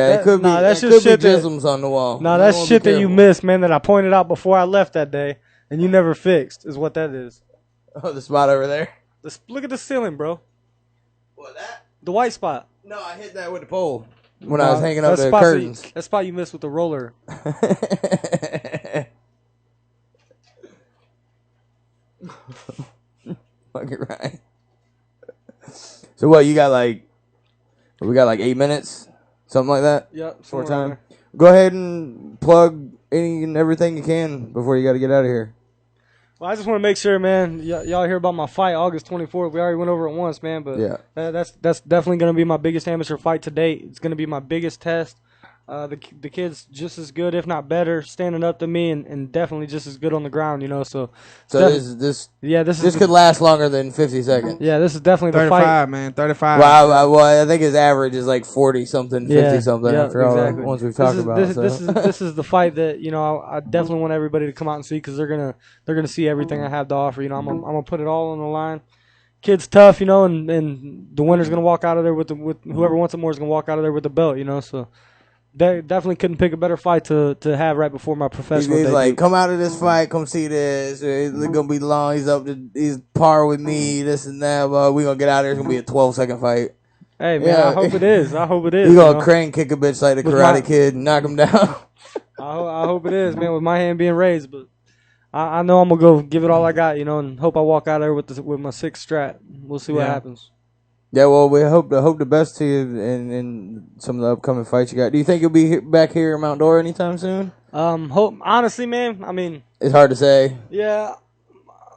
that- it could be. nah, that's it just could be shit that- jisms on the wall. Nah, You that's wanna be shit that you careful. missed, man, that I pointed out before I left that day, and you never fixed, is what that is. Oh, the spot over there. Look at the ceiling, bro. What that? The white spot. No, I hit that with the pole when I was hanging up That the spot curtains. That spot you missed with the roller. Fuck it, right. So what, you got like, we got like 8 minutes? Something like that? Yep. For somewhere time. around Go ahead and plug any and everything you can before you got to get out of here. Well, I just want to make sure, man, y'all hear about my fight August 24th. We already went over it once, man, but Yeah. that's definitely going to be my biggest amateur fight to date. It's going to be my biggest test. The kid's just as good, if not better, standing up to me, and definitely just as good on the ground, you know. So This this could last longer than 50 seconds. Yeah, this is definitely the 35, fight. man. 35. Well, I think his average is like 40 something, 50 something yeah, after all exactly. the ones we've talked about. This is the fight that, you know, I definitely want everybody to come out and see, because they're gonna see everything I have to offer. You know, I'm gonna put it all on the line. Kid's tough, you know, and the winner's gonna walk out of there with whoever wants it more is gonna walk out of there with the belt, you know. So they definitely couldn't pick a better fight to have right before my professional He's debut. like, come out of this fight, come see this. It's gonna be long. He's par with me, this and that. But we gonna get out of here. It's gonna be a 12-second fight. Hey man, Yeah. I hope it is. I hope it is. You you gonna know? crane kick a bitch like the With Karate my- Kid and knock him down. I hope it is, man, with my hand being raised. But I know I'm gonna go give it all I got, you know, and hope I walk out there with my 6th strat. We'll see what Yeah. happens. Yeah, well, we hope the best to you in some of the upcoming fights you got. Do you think you'll be back here in Mount Dora anytime soon? Honestly, man, I mean, It's hard to say. yeah.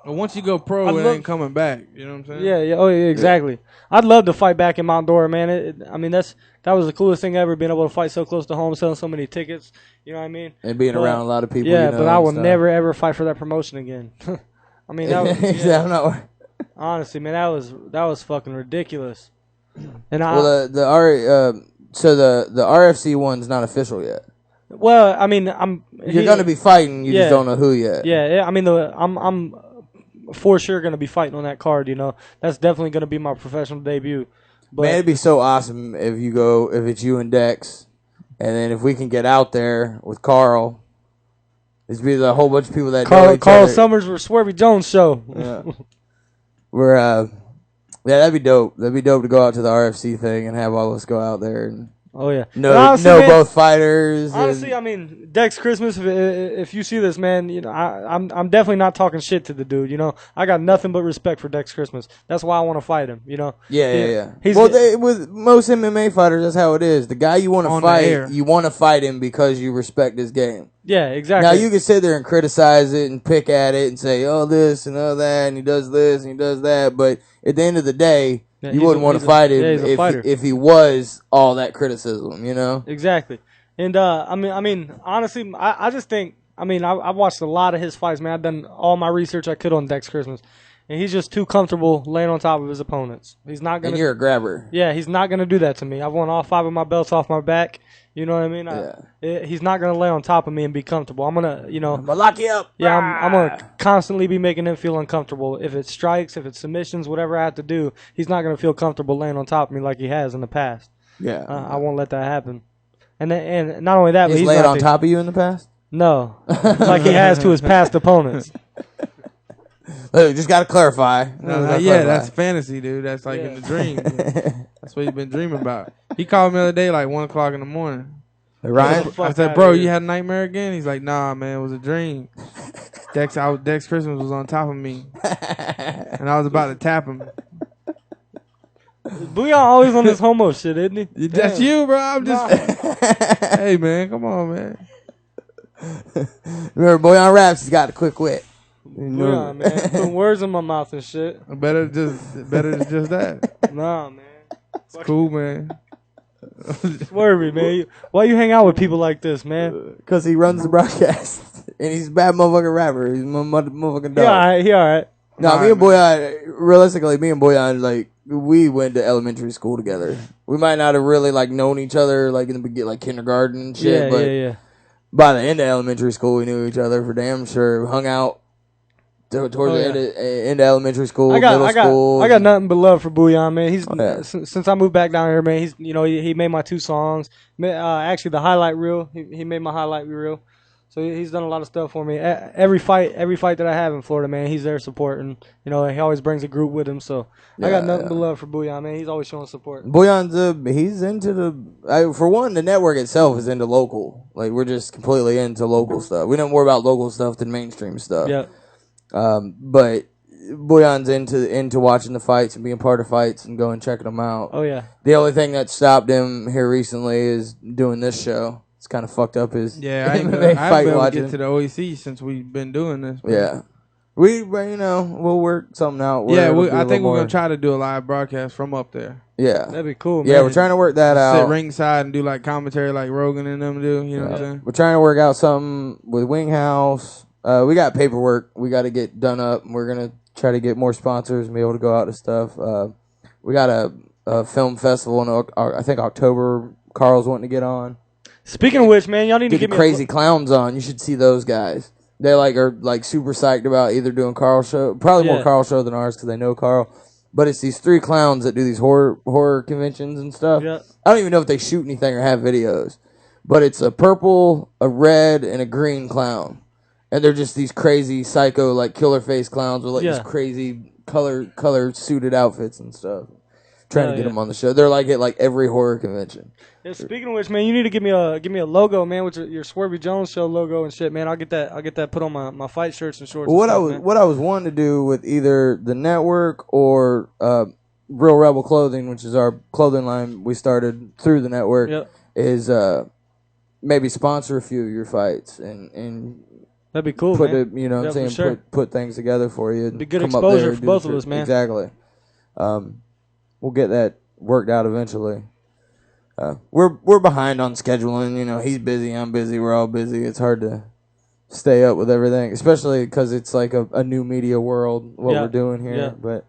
But once you go pro, I'd it love- ain't coming back. You know what I'm saying? Yeah, oh yeah, exactly. I'd love to fight back in Mount Dora, man. I mean, that was the coolest thing ever, being able to fight so close to home, selling so many tickets. You know what I mean? And being around a lot of people. Yeah, you know, but I and will stuff. never ever fight for that promotion again. I mean, that was, Yeah, I'm not. honestly, man, that was fucking ridiculous. And Well, the RFC one's not official yet. well, I mean, You're gonna be fighting. You just don't know who yet. Yeah, I mean, I'm for sure gonna be fighting on that card. You know, that's definitely gonna be my professional debut. But Man, it'd be so awesome if it's you and Dex, and then if we can get out there with Carl. It'd be a whole bunch of people that know each Carl other. Summers or Swervey Jones show. Yeah. We're that'd be dope. That'd be dope to go out to the RFC thing and have all of us go out there and Oh yeah, know honestly, man, both fighters. Honestly, I mean, Dex Christmas. If you see this, man, you know I'm definitely not talking shit to the dude. You know, I got nothing but respect for Dex Christmas. That's why I want to fight him. You know. Yeah. He's With most MMA fighters, that's how it is. The guy you want to On the fight, air. you want to fight him because you respect his game. yeah, exactly. Now you can sit there and criticize it and pick at it and say, "Oh, this and oh that," and he does this and he does that. But at the end of the day, Yeah, you he's wouldn't a- want to he's a- fight yeah, he's a him fighter. if he was all that criticism. You know. Exactly. And I mean, honestly, I just think, I mean, I've watched a lot of his fights, man. I've done all my research I could on Dex Christmas, and he's just too comfortable laying on top of his opponents. He's not gonna. And you're a grabber. Yeah, he's not gonna do that to me. I've won all 5 of my belts off my back. You know what I mean? He's not gonna lay on top of me and be comfortable. I'm gonna, you know. But lock you up. Yeah, I'm gonna constantly be making him feel uncomfortable. If it's strikes, if it's submissions, whatever I have to do, he's not gonna feel comfortable laying on top of me like he has in the past. Yeah. I won't let that happen. And not only that, but He's he's laid not on top of you in the past. No, like he has to his past opponents. Look, just gotta clarify. That's fantasy, dude. That's like in the dream. That's what you've been dreaming about. He called me the other day, like 1 o'clock in the morning. Hey, Ryan. Fuck I said, outta "Bro, here. you had a nightmare again?" He's like, "Nah, man, it was a dream." Dex Christmas was on top of me, and I was about to tap him. Booyah always on this homo shit, isn't he? That's Damn. you, bro. I'm just. Hey, man, come on, man. Remember, Boy on Raps, he's got a quick wit. Booyah, man. Putting words in my mouth and shit. Better than just that. Nah, man. It's cool, man. Swervey, man. Why you hang out with people like this, man? Because he runs the broadcast. And he's a bad motherfucking rapper. He's a motherfucking dog. He all right. No, me and Boyan, realistically, like, we went to elementary school together. We might not have really, like, known each other, like, in the beginning, like, kindergarten and shit. Yeah. By the end of elementary school, we knew each other for damn sure. Hung out towards the end of elementary school, middle school. I got nothing but love for Booyan, man. He's yeah. since I moved back down here, man. He's he made my 2 songs. Actually, the highlight reel. He made my highlight reel. So he's done a lot of stuff for me. Every fight that I have in Florida, man, he's there supporting. You know, he always brings a group with him. So I got nothing but love for Booyan, man. He's always showing support. Boyan's he's into for one, the network itself is into local. Like, we're just completely into local stuff. We know more about local stuff than mainstream stuff. Yeah. But Boyan's into watching the fights and being part of fights and going checking them out. Oh yeah. The only thing that stopped him here recently is doing this show. It's kind of fucked up his Yeah, I MMA haven't fight been able to watching. get to the OEC since we've been doing this. Man. Yeah. We'll work something out. Yeah, where it'll be I a think little we're more- gonna try to do a live broadcast from up there. Yeah. That'd be cool, man. Yeah, we're trying to work that out. Sit ringside and do like commentary like Rogan and them do. You know what I'm saying? We're trying to work out something with Wing House. We got paperwork we got to get done up. We're gonna try to get more sponsors and be able to go out to stuff. We got a film festival in I think October. Carl's wanting to get on. Speaking of which, man, y'all need to Get the give me Crazy Clowns on. You should see those guys. They are super psyched about either doing Carl's show, probably more Carl's show than ours because they know Carl. But it's these 3 clowns that do these horror conventions and stuff. Yeah. I don't even know if they shoot anything or have videos. But it's a purple, a red, and a green clown. And they're just these crazy psycho like killer face clowns with these crazy color suited outfits and stuff. Trying to get them on the show. They're like at every horror convention. Yeah, speaking of which, man, you need to give me a logo, man, with your Swervey Jones show logo and shit, man. I'll get that put on my fight shirts and shorts. Well, and what I was wanting to do with either the network or Real Rebel Clothing, which is our clothing line we started through the network, is maybe sponsor a few of your fights and That'd be cool, put man. it, you know what I'm Yeah, saying, for sure. put things together for you. Be good come up exposure there, for do both the of shit. us, man. Exactly. We'll get that worked out eventually. We're behind on scheduling. You know, he's busy, I'm busy, we're all busy. It's hard to stay up with everything, especially because it's like a new media world, what Yeah. we're doing here. Yeah. But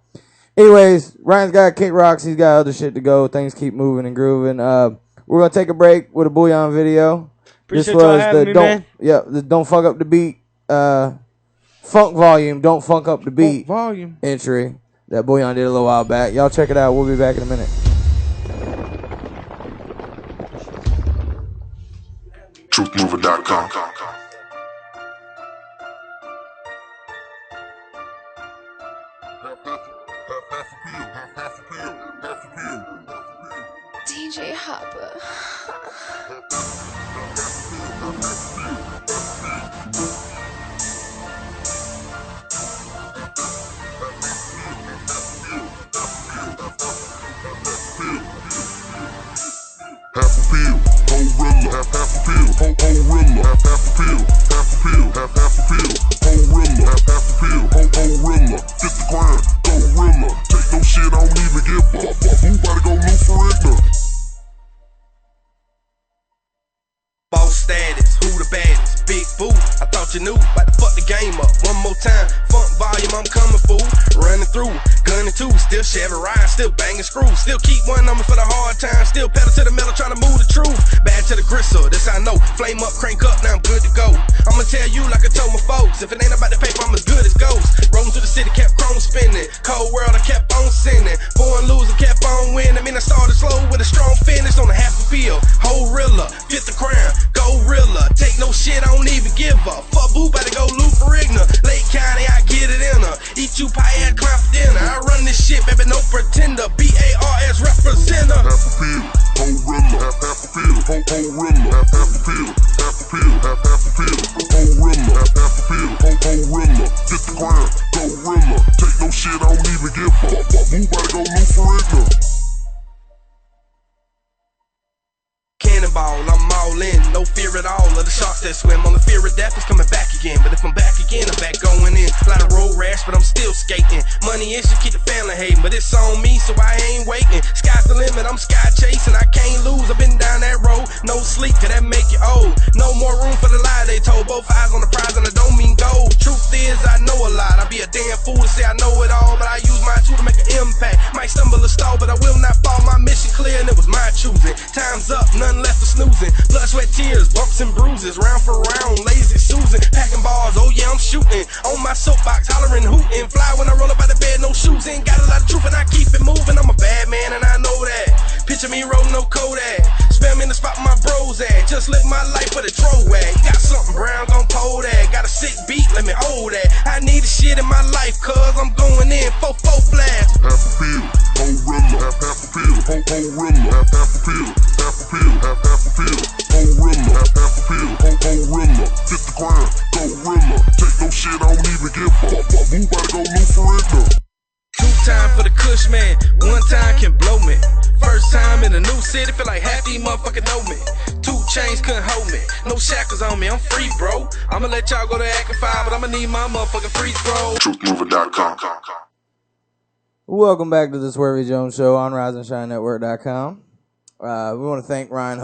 anyways, Ryan's got Kick Rocks. He's got other shit to go. Things keep moving and grooving. We're going to take a break with a Bouillon video. Appreciate y'all having me, man. The Don't Fuck Up the Beat Funk Volume, Don't Funk Up the Beat Volume. entry that Bouillon did a little while back. Y'all check it out. We'll be back in a minute. TruthMover.com. DJ Hopper. Half a pill, Horilla, half a pill, Horilla, half a pill, half a pill, half a pill, Horilla, half a pill, Horilla, 50 grand, gorilla, take no shit, I don't even give a fuck. Who about to go loot for ignorant? Boss status, who the baddest? Big boo, I thought you knew. About to fuck the game up one more time. Funk volume, I'm coming, fool. Running through, gunning two, still Chevy ride, still banging screws. Still keep one on me for the hard time. Still pedal to the metal, trying to move the truth. Bad to the gristle, this I know. Flame up, crank up, now I'm good to go. I'ma tell you like I told my folks. If it ain't about the paper, I'm as good as ghost. Rolling through the city, kept chrome spinning. Cold world, I kept on sinning. Born loser, kept on winning. I mean, I started slow with a strong finish on a half a pill. Horilla, fit the crown, gorilla. Take no shit, I don't even give a fuck. Boo, better go loot for ignorant. Lake County, I get it in her. Eat you pie ass clown for dinner. I run this shit, baby, no pretender. BARS representer. Half a pill, Horilla, half a pill, Horilla, half a pill, half a pill, half a pill, Horilla, half a pill, Horilla, 50 grand, gorilla, take no shit, I don't even give a fuck. Who about to go loot for ignorant? Cannonball, I'm all in, no fear at all of the sharks that swim. On the fear of death is coming back again. But if I'm back again, I'm back going in. A lot of road rash, but I'm still skating. Money is to keep the family hating, but it's on me, so I ain't waiting. Sky's the limit, I'm sky chasing. I can't lose, I've been down that road. No sleep, cause that make you old. No more room for the lie they told. Both eyes on the prize, and I don't mean gold. Truth is, I know a lot. I'd be a damn fool to say I know it all, but I use my tool to make an impact. Might stumble or stall, but I will not fall. My mission clear, and it was my choosing. Time's up, none left for snoozing. Blood, sweat, tears, bumps and bruises. Round for round, lazy Susan. Packing bars, oh yeah, I'm shooting. On my soapbox, hollering, hooting. Fly when I roll up out of bed, no shoes. Ain't got a lot of truth, and I keep it moving. I'm a bad man, and I know that. Picture me rolling no Kodak. Spam in the spot where my bros at. Just live my life for the throw at. You got something brown, gon' pull that. Got a sick beat, let me hold that. I need a shit in my life, cuz I'm going in 4-4 blast. Half a pill, Horilla, half a pill, Horilla, half a pill, half a pill, half a pill, Horilla, half a pill, Horilla, 50 grand, gorilla, take no shit, I don't even give a fuck. Who about to go loot for ignorant? 2 times for the kush man, 1 time can blow me. First time in a new city, feel like half these motherfuckers know me. 2 chains couldn't hold me, no shackles on me, I'm free, bro. I'ma let y'all go to acting 5, but I'ma need my motherfucking free throw. TruthMover.com. Welcome back to the Swervey Jones Show on RiseandShineNetwork.com. We want to thank Ryan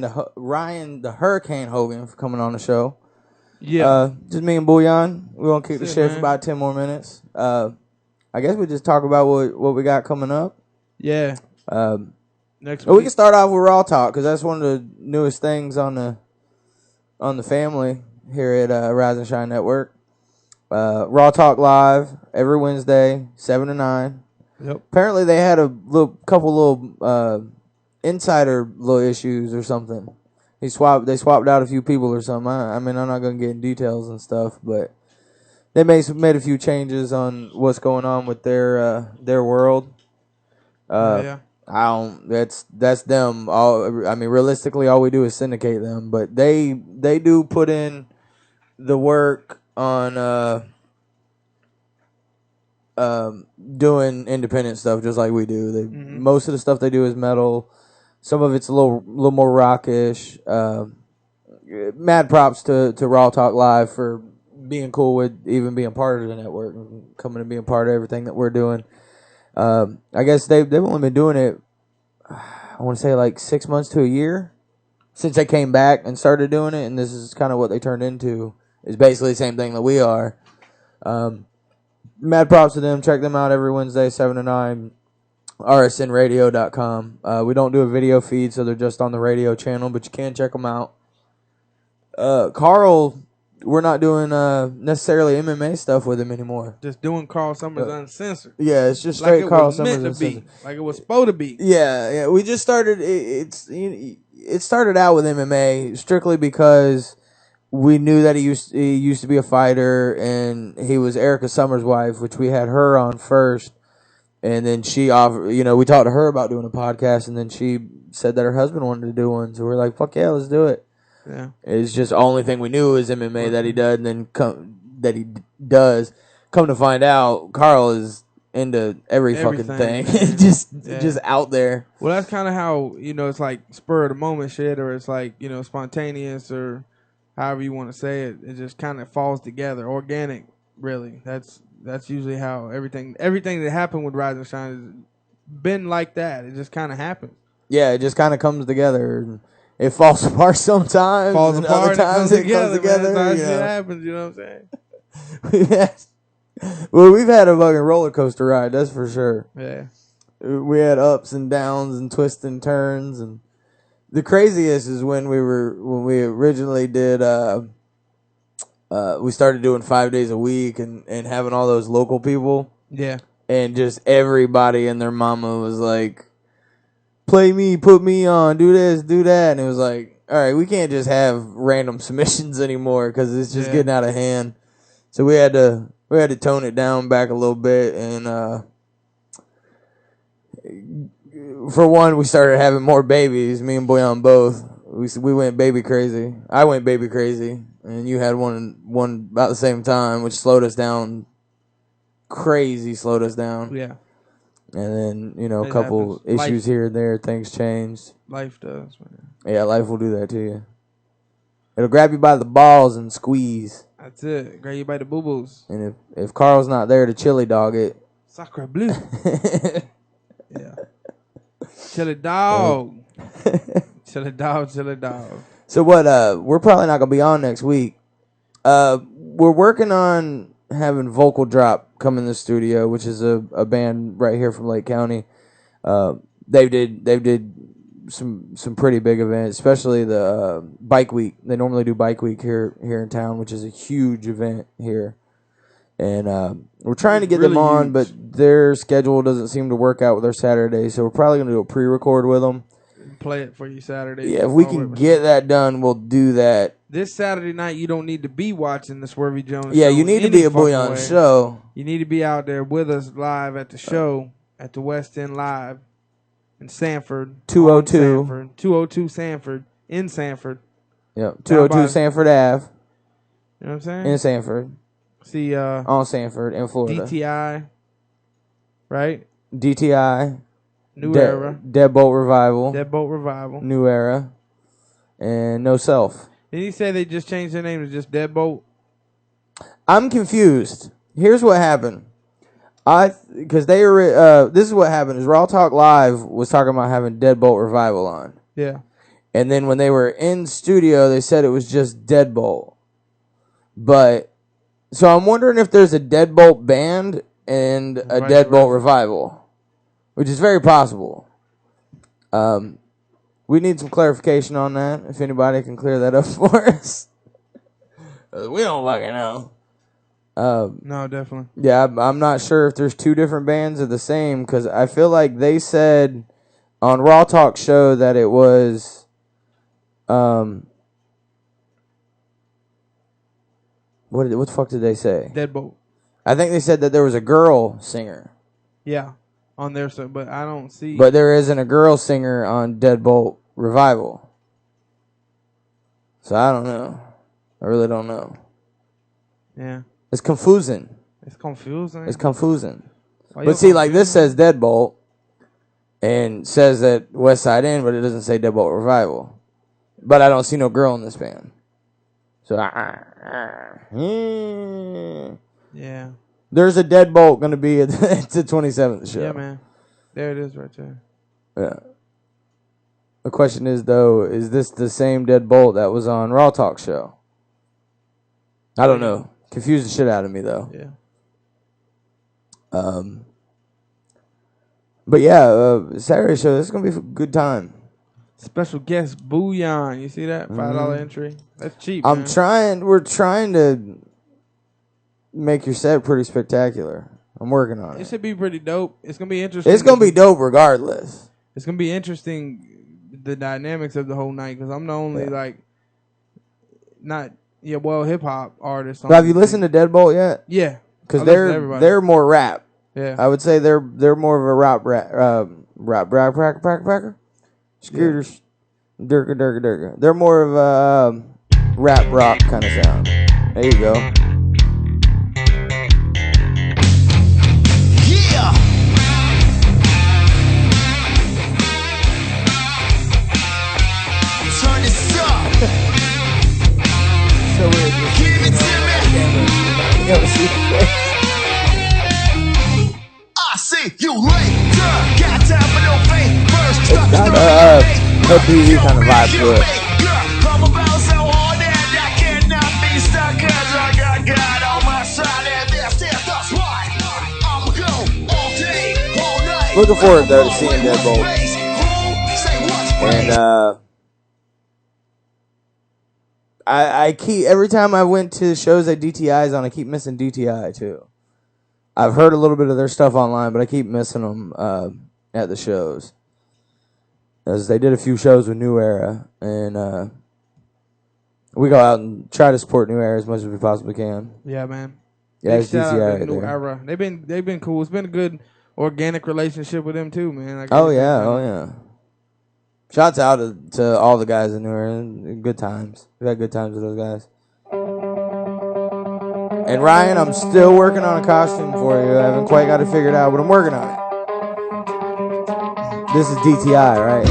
the Hurricane Hogan for coming on the show. Yeah. Just me and Bouillon. We're going to keep the That's it, shit man. for about 10 more minutes. I guess we just talk about what we got coming up. Yeah. Next But we week. can start off with Raw Talk because that's one of the newest things on the family here at Rise and Shine Network. Raw Talk Live every Wednesday, 7 to 9. Yep. Apparently they had a couple little insider little issues or something. They swapped out a few people or something. I mean, I'm not gonna get in details and stuff, but they made a few changes on what's going on with their world. Yeah. That's them. I mean, realistically, all we do is syndicate them, but they do put in the work on doing independent stuff just like we do. Most of the stuff they do is metal. Some of it's a little more rockish. Mad props to Raw Talk Live for being cool with even being part of the network and coming and being part of everything that we're doing. I guess they've only been doing it, I want to say like 6 months to a year since they came back and started doing it, and this is kind of what they turned into. It's basically the same thing that we are. Mad props to them. Check them out every Wednesday, 7 to 9. RiseandRadio.com. We don't do a video feed, so they're just on the radio channel, but you can check them out. Carl, we're not doing necessarily MMA stuff with him anymore. Just doing Carl Summers Uncensored. Yeah, it's just straight Carl Summers Uncensored. Like it was supposed to be. Yeah. We just started. It started out with MMA strictly because we knew that he used to be a fighter, and he was Erica Summers' wife, which we had her on first. And then she offered, we talked to her about doing a podcast, and then she said that her husband wanted to do one. So we're like, fuck yeah, let's do it. Yeah. It's just the only thing we knew was MMA that he did, and then that he does. Come to find out, Carl is into everything. fucking thing. just out there. Well, that's kind of how, it's like spur of the moment shit, or it's like, spontaneous, or however you want to say it. It just kind of falls together. Organic, really. That's usually how everything that happened with Rise and Shine has been like that. It just kind of happens. Yeah, it just kind of comes together. It falls apart sometimes. Other times it comes together. That's how shit happens, you know what I'm saying? We've had a fucking roller coaster ride, that's for sure. Yeah. We had ups and downs and twists and turns, and the craziest is when we originally did we started doing 5 days a week and having all those local people. Yeah. And just everybody and their mama was like, play me, put me on, do this, do that. And it was like, all right, we can't just have random submissions anymore because it's just getting out of hand. So we had to tone it down back a little bit. And for one, we started having more babies, me and Boyan both. We went baby crazy. I went baby crazy. And you had one about the same time, which slowed us down. Crazy slowed us down. Yeah. And then, a couple issues here and there, things changed. Life does, man. Yeah, life will do that to you. It'll grab you by the balls and squeeze. That's it. Grab you by the boo-boos. And if Carl's not there to chili dog it. Sacre bleu. Yeah. Chili dog. Chili dog. So what, we're probably not going to be on next week. We're working on having Vocal Drop come in the studio, which is a band right here from Lake County. They did some pretty big events, especially the Bike Week. They normally do Bike Week here in town, which is a huge event here. And we're trying to get them on, huge. But their schedule doesn't seem to work out with their Saturday, so we're probably going to do a pre-record with them. Play it for you Saturday. Yeah, if we can get that done, we'll do that. This Saturday night, you don't need to be watching the Swervey Jones show. Yeah, you need to be a Bouillon show. You need to be out there with us live at the show at the West End Live in Sanford. 202 Sanford, in Sanford. Yep, 202 Sanford Ave. You know what I'm saying? In Sanford. See, on Sanford in Florida. DTI, right? DTI. New Era. Deadbolt Revival. New Era. And No Self. Did he say they just changed their name to just Deadbolt? I'm confused. Here's what happened. Because this is what happened. Is Raw Talk Live was talking about having Deadbolt Revival on. Yeah. And then when they were in studio, they said it was just Deadbolt. But, so I'm wondering if there's a Deadbolt band and a Deadbolt Revival. Which is very possible. We need some clarification on that. If anybody can clear that up for us. We don't fucking know. No, definitely. Yeah, I'm not sure if there's two different bands or the same. Because I feel like they said on Raw Talk show that it was... what the fuck did they say? Deadbolt. I think they said that there was a girl singer. Yeah. On there, so but I don't see. But there isn't a girl singer on Deadbolt Revival. So I don't know. I really don't know. Yeah. It's confusing. It's confusing. But see, like this says Deadbolt. and says that West Side Inn, but it doesn't say Deadbolt Revival. But I don't see no girl in this band. So, Yeah. there's a Deadbolt going to be at the 27th show. Yeah, man. There it is right there. Yeah. The question is, though, is this the same Deadbolt that was on Raw Talk show? I don't know. Confused the shit out of me, though. Yeah. But yeah, Saturday show, this is going to be a good time. Special guest Bouillon. You see that? $5 entry. That's cheap. We're man. trying to make your set pretty spectacular. I'm working on It it. should be pretty dope. It's gonna be interesting. It's going to be dope regardless. It's gonna be interesting, the dynamics of the whole night, because I'm the only hip hop artist. So have you listened to Deadbolt yet? Yeah, Because I listen to everybody. they're more rap. Yeah, I would say they're more of a rap cracker. Scooters, Durka. They're more of a rap rock kind of sound. There you go. Yeah. Turn this up. So weird. Give it to me. You ever see it? I see you later. Got time for no fake. First It's stop got a TV kind of vibe to it. I'm about so hard that I cannot be stuck, 'cause I got God on my side, and that's why I'ma go all day, all night. Looking forward, though, to seeing Deadbolt. And I keep, every time I went to shows that DTI's on, I keep missing DTI too. I've heard a little bit of their stuff online, but I keep missing them at the shows. As they did a few shows with New Era, and we go out and try to support New Era as much as we possibly can. yeah, man. Yeah, Big it's shout out DTI to right New there. Era. They've been cool. It's been a good organic relationship with them too, man. Oh yeah. Shouts out to all the guys in New Era. Good times. We had good times with those guys. And Ryan, I'm still working on a costume for you. I haven't quite got it figured out, but I'm working on it. This is DTI, right?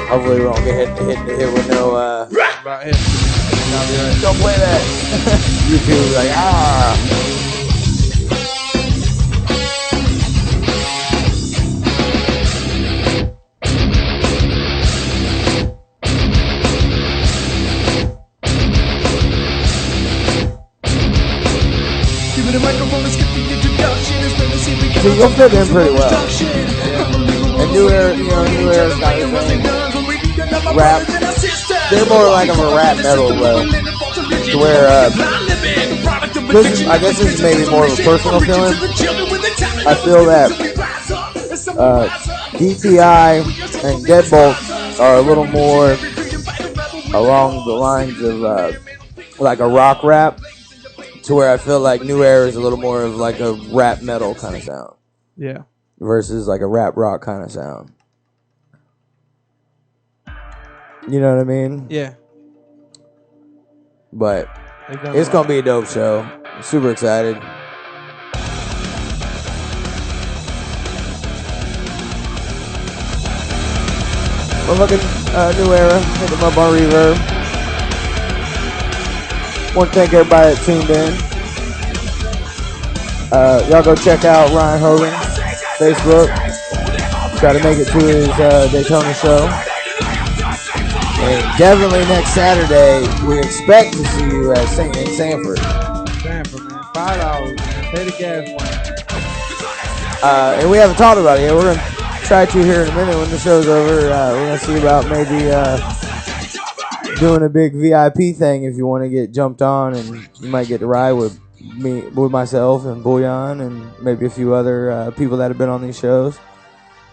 Hopefully we won't get hit with no About it. don't play that. YouTube like Give me the microphone, let's get the introduction. So you'll fit in pretty well. And New Era's got his own rap. They're more like of a rap metal though. To where I guess this is maybe more of a personal feeling. I feel that DTI and Deadbolt are a little more along the lines of like a rock rap, to where I feel like New Era is a little more of like a rap metal kind of sound. Yeah. Versus like a rap rock kind of sound. You know what I mean? Yeah. But it's going to be a dope show. I'm super excited. I'm looking New Era. Hit them up on Reverb. Want to thank everybody that tuned in. Y'all go check out Ryan Hogans Facebook. Try to make it to his Daytona show. And definitely next Saturday, we expect to see you at in Sanford. Sanford, man. $5, man. Pay the gas money. And we haven't talked about it yet. We're going to try to here in a minute when the show's over. We're going to see about maybe doing a big VIP thing if you want to get jumped on, and you might get to ride with myself and Bouillon and maybe a few other people that have been on these shows.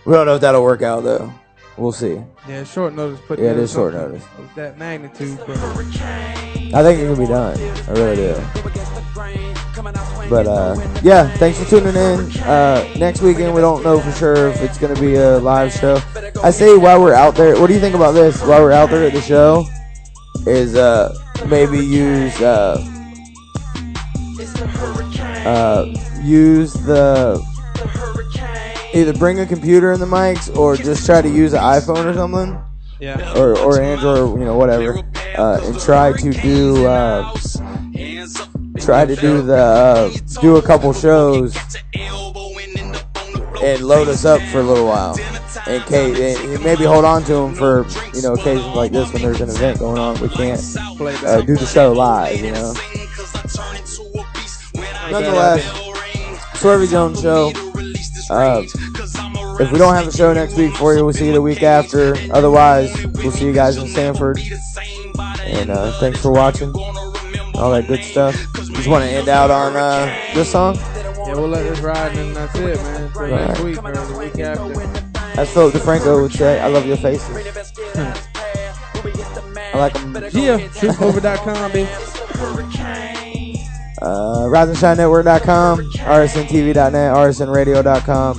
We don't know if that'll work out though. We'll see. Yeah, short notice. Yeah, it is short notice. With that magnitude, but I think it can be done. I really do. But yeah, thanks for tuning in. Next weekend, we don't know for sure if it's going to be a live show. I say while we're out there, what do you think about this? While we're out there at the show, is maybe use use the either bring a computer in the mics or just try to use an iPhone or something. Yeah. Or Android, or whatever, and try to do do a couple shows and load us up for a little while, in case, and maybe hold on to them for occasions like this when there's an event going on. We can't do the show live, Nonetheless, Swervey Jones Show. If we don't have a show next week for you, we'll see you the week after. Otherwise, we'll see you guys in Sanford. And thanks for watching. All that good stuff. Just want to end out on this song? Yeah, we'll let this ride, and that's it, man. Until next week or the week after. As Philip DeFranco would say, I love your faces. I like them. Yeah, TruthOver.com, baby. RiseandShineNetwork.com, RSNTV.net, RSNRadio.com.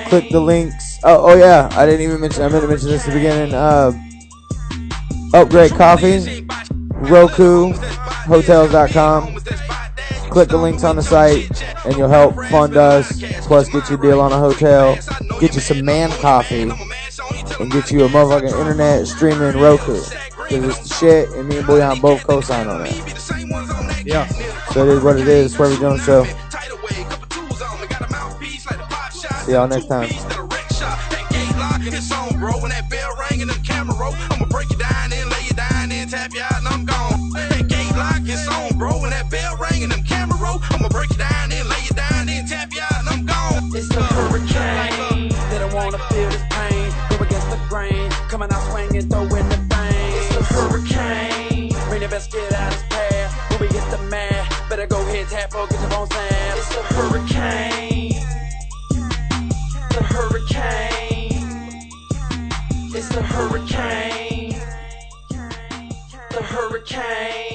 Click the links. Oh yeah, I meant to mention this at the beginning. Upgrade Coffee, Roku, Hotels.com. Click the links on the site, and you'll help fund us. Plus, get you a deal on a hotel, get you some man coffee, and get you a motherfucking internet streaming Roku. Cause it's the shit, and me and Boyan both co-sign on that. Yeah. So it is what it is. Swervey Jones Show. See y'all next time. I'ma break you down and lay you down and tap you out and I'm gone. That gate lock is on, bro, and that bell ring and them camera roll. I'ma break you down and lay you down and tap you out and I'm gone. It's the hurricane. They don't wanna feel this pain. Go against the grain, coming out swinging, throwing the bang. It's the hurricane. Bring the best get out of his path. When we get the mad, better go ahead, tap or get your phone slam. It's the hurricane. The hurricane. It's the hurricane. The hurricane.